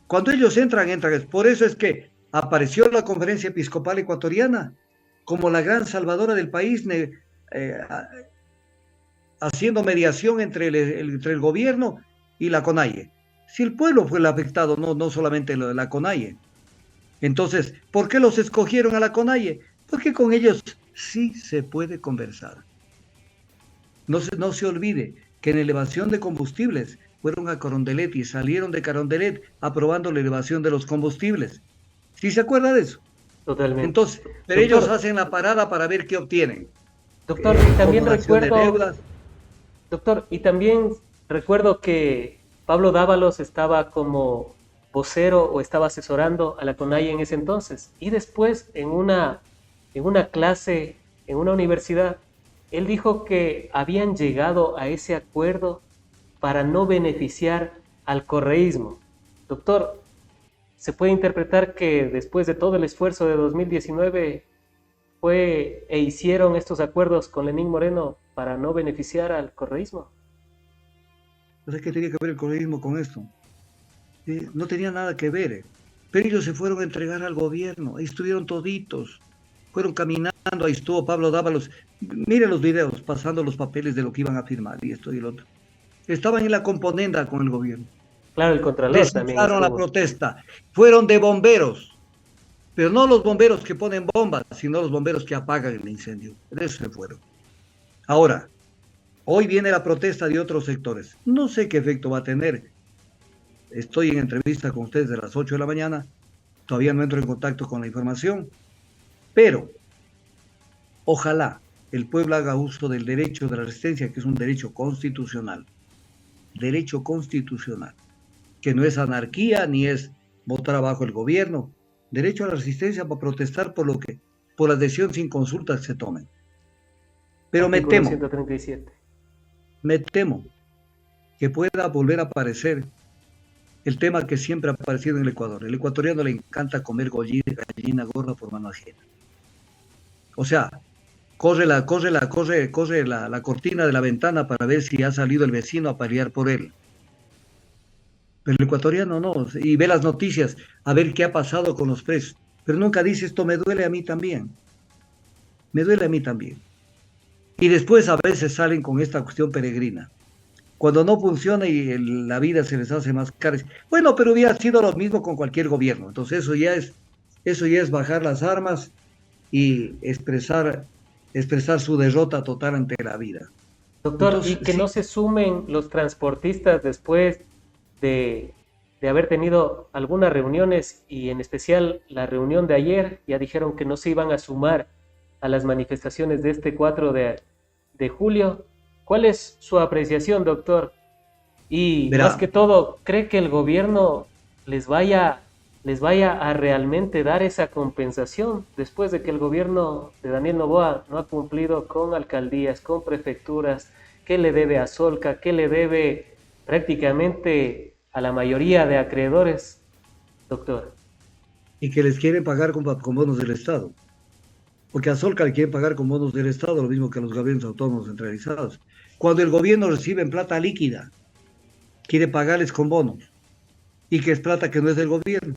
cuando ellos entran. Por eso es que apareció la Conferencia Episcopal Ecuatoriana como la gran salvadora del país, haciendo mediación entre el gobierno y la CONAIE. Si el pueblo fue el afectado, no solamente la CONAIE. Entonces, ¿por qué los escogieron a la CONAIE? Porque con ellos sí se puede conversar. No se olvide que en elevación de combustibles fueron a Carondelet y salieron de Carondelet aprobando la elevación de los combustibles. ¿Sí se acuerda de eso? Totalmente. Entonces, pero doctor, ellos hacen la parada para ver qué obtienen. Doctor, y también recuerdo que Pablo Dávalos estaba como vocero o estaba asesorando a la CONAIE en ese entonces. Y después, en una clase, en una universidad, él dijo que habían llegado a ese acuerdo para no beneficiar al correísmo. Doctor, ¿se puede interpretar que después de todo el esfuerzo de 2019 hicieron estos acuerdos con Lenín Moreno para no beneficiar al correísmo? O sea, ¿qué tenía que ver el correísmo con esto? No tenía nada que ver. Pero ellos se fueron a entregar al gobierno, ahí estuvieron toditos, fueron caminando, ahí estuvo Pablo Dávalos, miren los videos, pasando los papeles de lo que iban a firmar y esto y el otro. Estaban en la componenda con el gobierno. Claro, el Contralor también Descifraron la estuvo. protesta, fueron de bomberos, pero no los bomberos que ponen bombas, sino los bomberos que apagan el incendio. De eso se fueron. Ahora, hoy viene la protesta de otros sectores. No sé qué efecto va a tener. Estoy en entrevista con ustedes de las 8 de la mañana. Todavía no entro en contacto con la información. Pero, ojalá el pueblo haga uso del derecho de la resistencia, que es un derecho constitucional. Derecho constitucional. Que no es anarquía ni es votar abajo el gobierno. Derecho a la resistencia para protestar por la decisión sin consultas que se tomen. Pero Artículo 137. me temo que pueda volver a aparecer el tema que siempre ha aparecido en el Ecuador. El ecuatoriano le encanta comer gallina gorda por mano ajena. O sea, corre la cortina de la ventana para ver si ha salido el vecino a pelear por él. Pero el ecuatoriano no, y ve las noticias a ver qué ha pasado con los presos. Pero nunca dice esto me duele a mí también. Me duele a mí también. Y después a veces salen con esta cuestión peregrina. Cuando no funciona y la vida se les hace más cara. Bueno, pero hubiera sido lo mismo con cualquier gobierno. Entonces eso ya es bajar las armas y expresar su derrota total ante la vida. Doctor, Entonces, y que sí, no se sumen los transportistas después de haber tenido algunas reuniones y en especial la reunión de ayer, ya dijeron que no se iban a sumar a las manifestaciones de este 4 de julio. ¿Cuál es su apreciación, doctor? Y verá, más que todo, ¿cree que el gobierno les vaya a realmente dar esa compensación después de que el gobierno de Daniel Noboa no ha cumplido con alcaldías, con prefecturas? ¿Qué le debe a Solca? ¿Qué le debe prácticamente a la mayoría de acreedores, doctor? y que les quieren pagar con bonos del Estado. Porque a Solca le quieren pagar con bonos del Estado, lo mismo que a los gobiernos autónomos centralizados. Cuando el gobierno recibe en plata líquida, quiere pagarles con bonos. Y que es plata que no es del gobierno.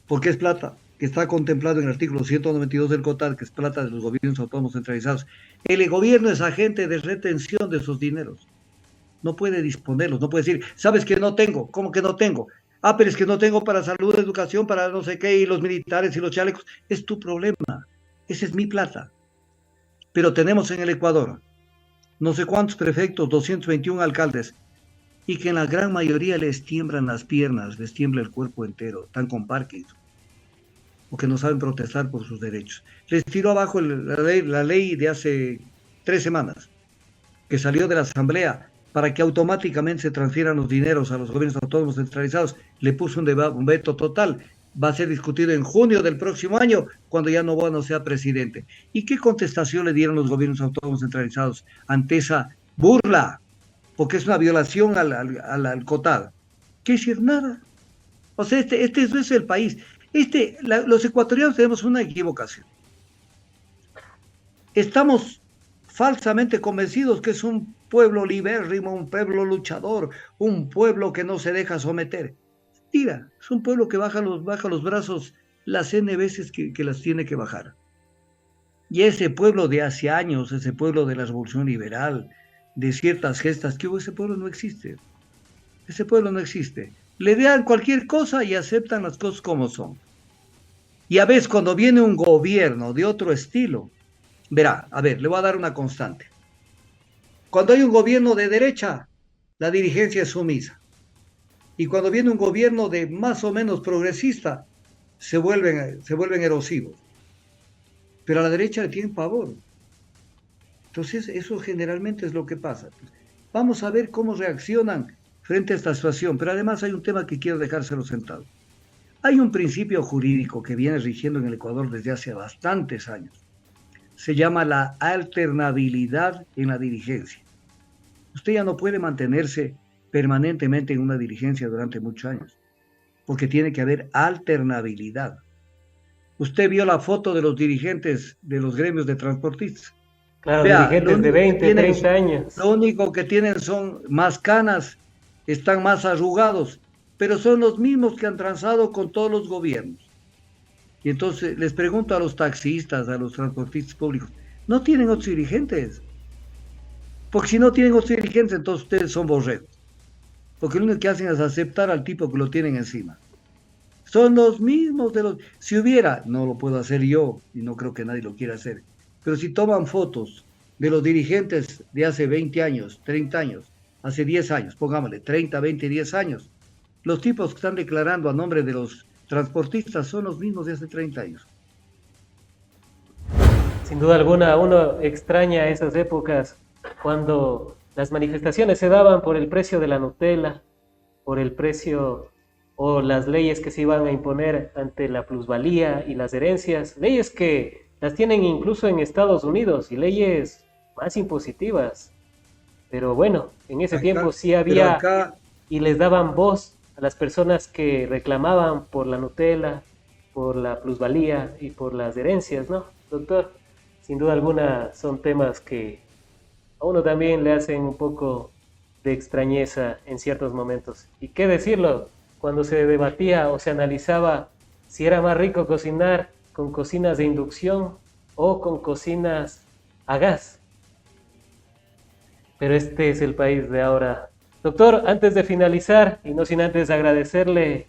Porque es plata que está contemplado en el artículo 192 del COTAD, que es plata de los gobiernos autónomos centralizados. El gobierno es agente de retención de esos dineros. No puede disponerlos, no puede decir, ¿sabes que no tengo? ¿Cómo que no tengo? Ah, pero es que no tengo para salud, educación, para no sé qué, y los militares y los chalecos. Es tu problema. Esa es mi plata. Pero tenemos en el Ecuador no sé cuántos prefectos, 221 alcaldes, y que en la gran mayoría les tiemblan las piernas, les tiembla el cuerpo entero, están con Parkinson, o que no saben protestar por sus derechos. Les tiró abajo la ley de hace 3 semanas, que salió de la Asamblea para que automáticamente se transfieran los dineros a los gobiernos autónomos centralizados. Le puso un veto total. Va a ser discutido en junio del próximo año, cuando ya Noboa no sea presidente. ¿Y qué contestación le dieron los gobiernos autónomos centralizados ante esa burla? Porque es una violación al COTAD. ¿Qué decir? Nada. O sea, este es el país. Los ecuatorianos tenemos una equivocación. Estamos falsamente convencidos que es un pueblo libérrimo, un pueblo luchador, un pueblo que no se deja someter. Mentira, es un pueblo que baja los brazos las N veces que las tiene que bajar. Y ese pueblo de hace años, ese pueblo de la Revolución Liberal, de ciertas gestas que hubo, ese pueblo no existe. Ese pueblo no existe. Le dan cualquier cosa y aceptan las cosas como son. Y a veces cuando viene un gobierno de otro estilo, verá, a ver, le voy a dar una constante. Cuando hay un gobierno de derecha, la dirigencia es sumisa. Y cuando viene un gobierno de más o menos progresista, se vuelven erosivos. Pero a la derecha le tienen pavor. Entonces, eso generalmente es lo que pasa. Vamos a ver cómo reaccionan frente a esta situación. Pero además hay un tema que quiero dejárselo sentado. Hay un principio jurídico que viene rigiendo en el Ecuador desde hace bastantes años. Se llama la alternabilidad en la dirigencia. usted ya no puede mantenerse permanentemente en una dirigencia durante muchos años, porque tiene que haber alternabilidad. Usted vio la foto de los dirigentes de los gremios de transportistas. Claro, Vea, dirigentes de 20, 30 años. lo único que tienen son más canas, están más arrugados, pero son los mismos que han transado con todos los gobiernos. Y entonces les pregunto a los taxistas, a los transportistas públicos, ¿no tienen otros dirigentes? Porque si no tienen otros dirigentes, entonces ustedes son borregos. Porque lo único que hacen es aceptar al tipo que lo tienen encima. Son los mismos de los... Si hubiera, no lo puedo hacer yo, y no creo que nadie lo quiera hacer, pero si toman fotos de los dirigentes de hace 20 años, 30 años, hace 10 años, pongámosle, 30, 20, 10 años, los tipos que están declarando a nombre de los transportistas son los mismos de hace 30 años. Sin duda alguna, uno extraña esas épocas cuando las manifestaciones se daban por el precio de la Nutella, por el precio o las leyes que se iban a imponer ante la plusvalía y las herencias, leyes que las tienen incluso en Estados Unidos y leyes más impositivas. Pero bueno, en ese tiempo sí había y les daban voz a las personas que reclamaban por la Nutella, por la plusvalía y por las herencias, ¿no, doctor? Sin duda alguna son temas que a uno también le hacen un poco de extrañeza en ciertos momentos. ¿Y qué decirlo? Cuando se debatía o se analizaba si era más rico cocinar con cocinas de inducción o con cocinas a gas. Pero este es el país de ahora. Doctor, antes de finalizar, y no sin antes agradecerle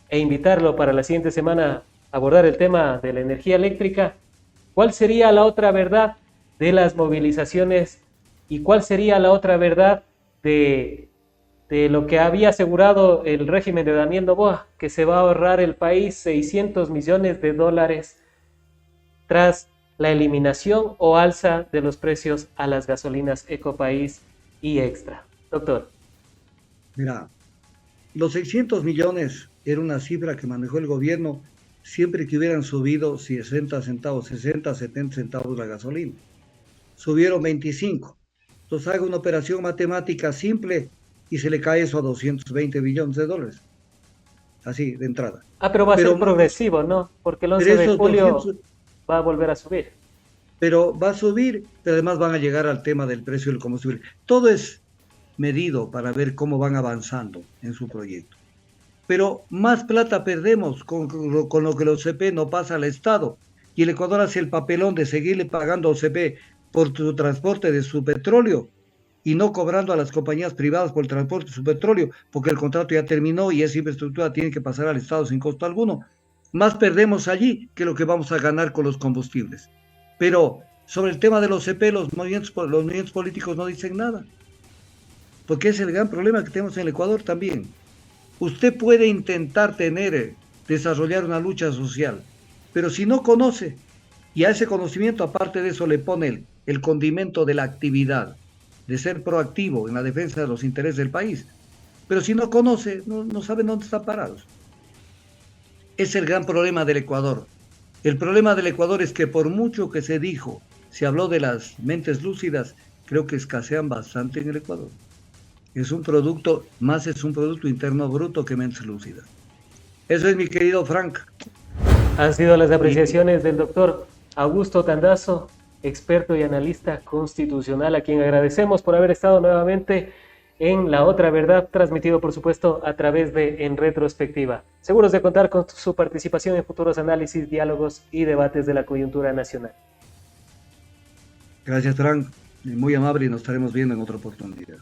e invitarlo para la siguiente semana a abordar el tema de la energía eléctrica, ¿cuál sería la otra verdad de las movilizaciones y cuál sería la otra verdad de lo que había asegurado el régimen de Daniel Noboa, que se va a ahorrar el país 600 millones de dólares tras la eliminación o alza de los precios a las gasolinas Ecopaís y Extra? Doctor. Mira, los 600 millones era una cifra que manejó el gobierno siempre que hubieran subido 60 centavos, 60, 70 centavos la gasolina. Subieron 25. Entonces haga una operación matemática simple y se le cae eso a 220 millones de dólares. Así, de entrada. Pero va a ser progresivo, ¿no? Porque el 11 de julio 200... va a volver a subir. Pero va a subir, pero además van a llegar al tema del precio del combustible. Todo es medido para ver cómo van avanzando en su proyecto. Pero más plata perdemos con lo que el OCP no pasa al Estado. Y el Ecuador hace el papelón de seguirle pagando a OCP por su transporte de su petróleo y no cobrando a las compañías privadas por el transporte de su petróleo, porque el contrato ya terminó y esa infraestructura tiene que pasar al Estado sin costo alguno. Más perdemos allí que lo que vamos a ganar con los combustibles. Pero sobre el tema del OCP, los movimientos políticos no dicen nada, porque es el gran problema que tenemos en el Ecuador también. Usted puede intentar desarrollar una lucha social, pero si no conoce, y a ese conocimiento, aparte de eso, le pone el condimento de la actividad, de ser proactivo en la defensa de los intereses del país, pero si no conoce, no sabe dónde están parados. Es el gran problema del Ecuador. El problema del Ecuador es que por mucho que se dijo, se habló de las mentes lúcidas, creo que escasean bastante en el Ecuador. Es un producto interno bruto que mentes lúcidas. Eso es, mi querido Frank. Han sido las apreciaciones del doctor Augusto Tandazo, experto y analista constitucional, a quien agradecemos por haber estado nuevamente en La Otra Verdad, transmitido por supuesto a través de En Retrospectiva. Seguros de contar con su participación en futuros análisis, diálogos y debates de la coyuntura nacional. Gracias, Frank. Muy amable y nos estaremos viendo en otra oportunidad.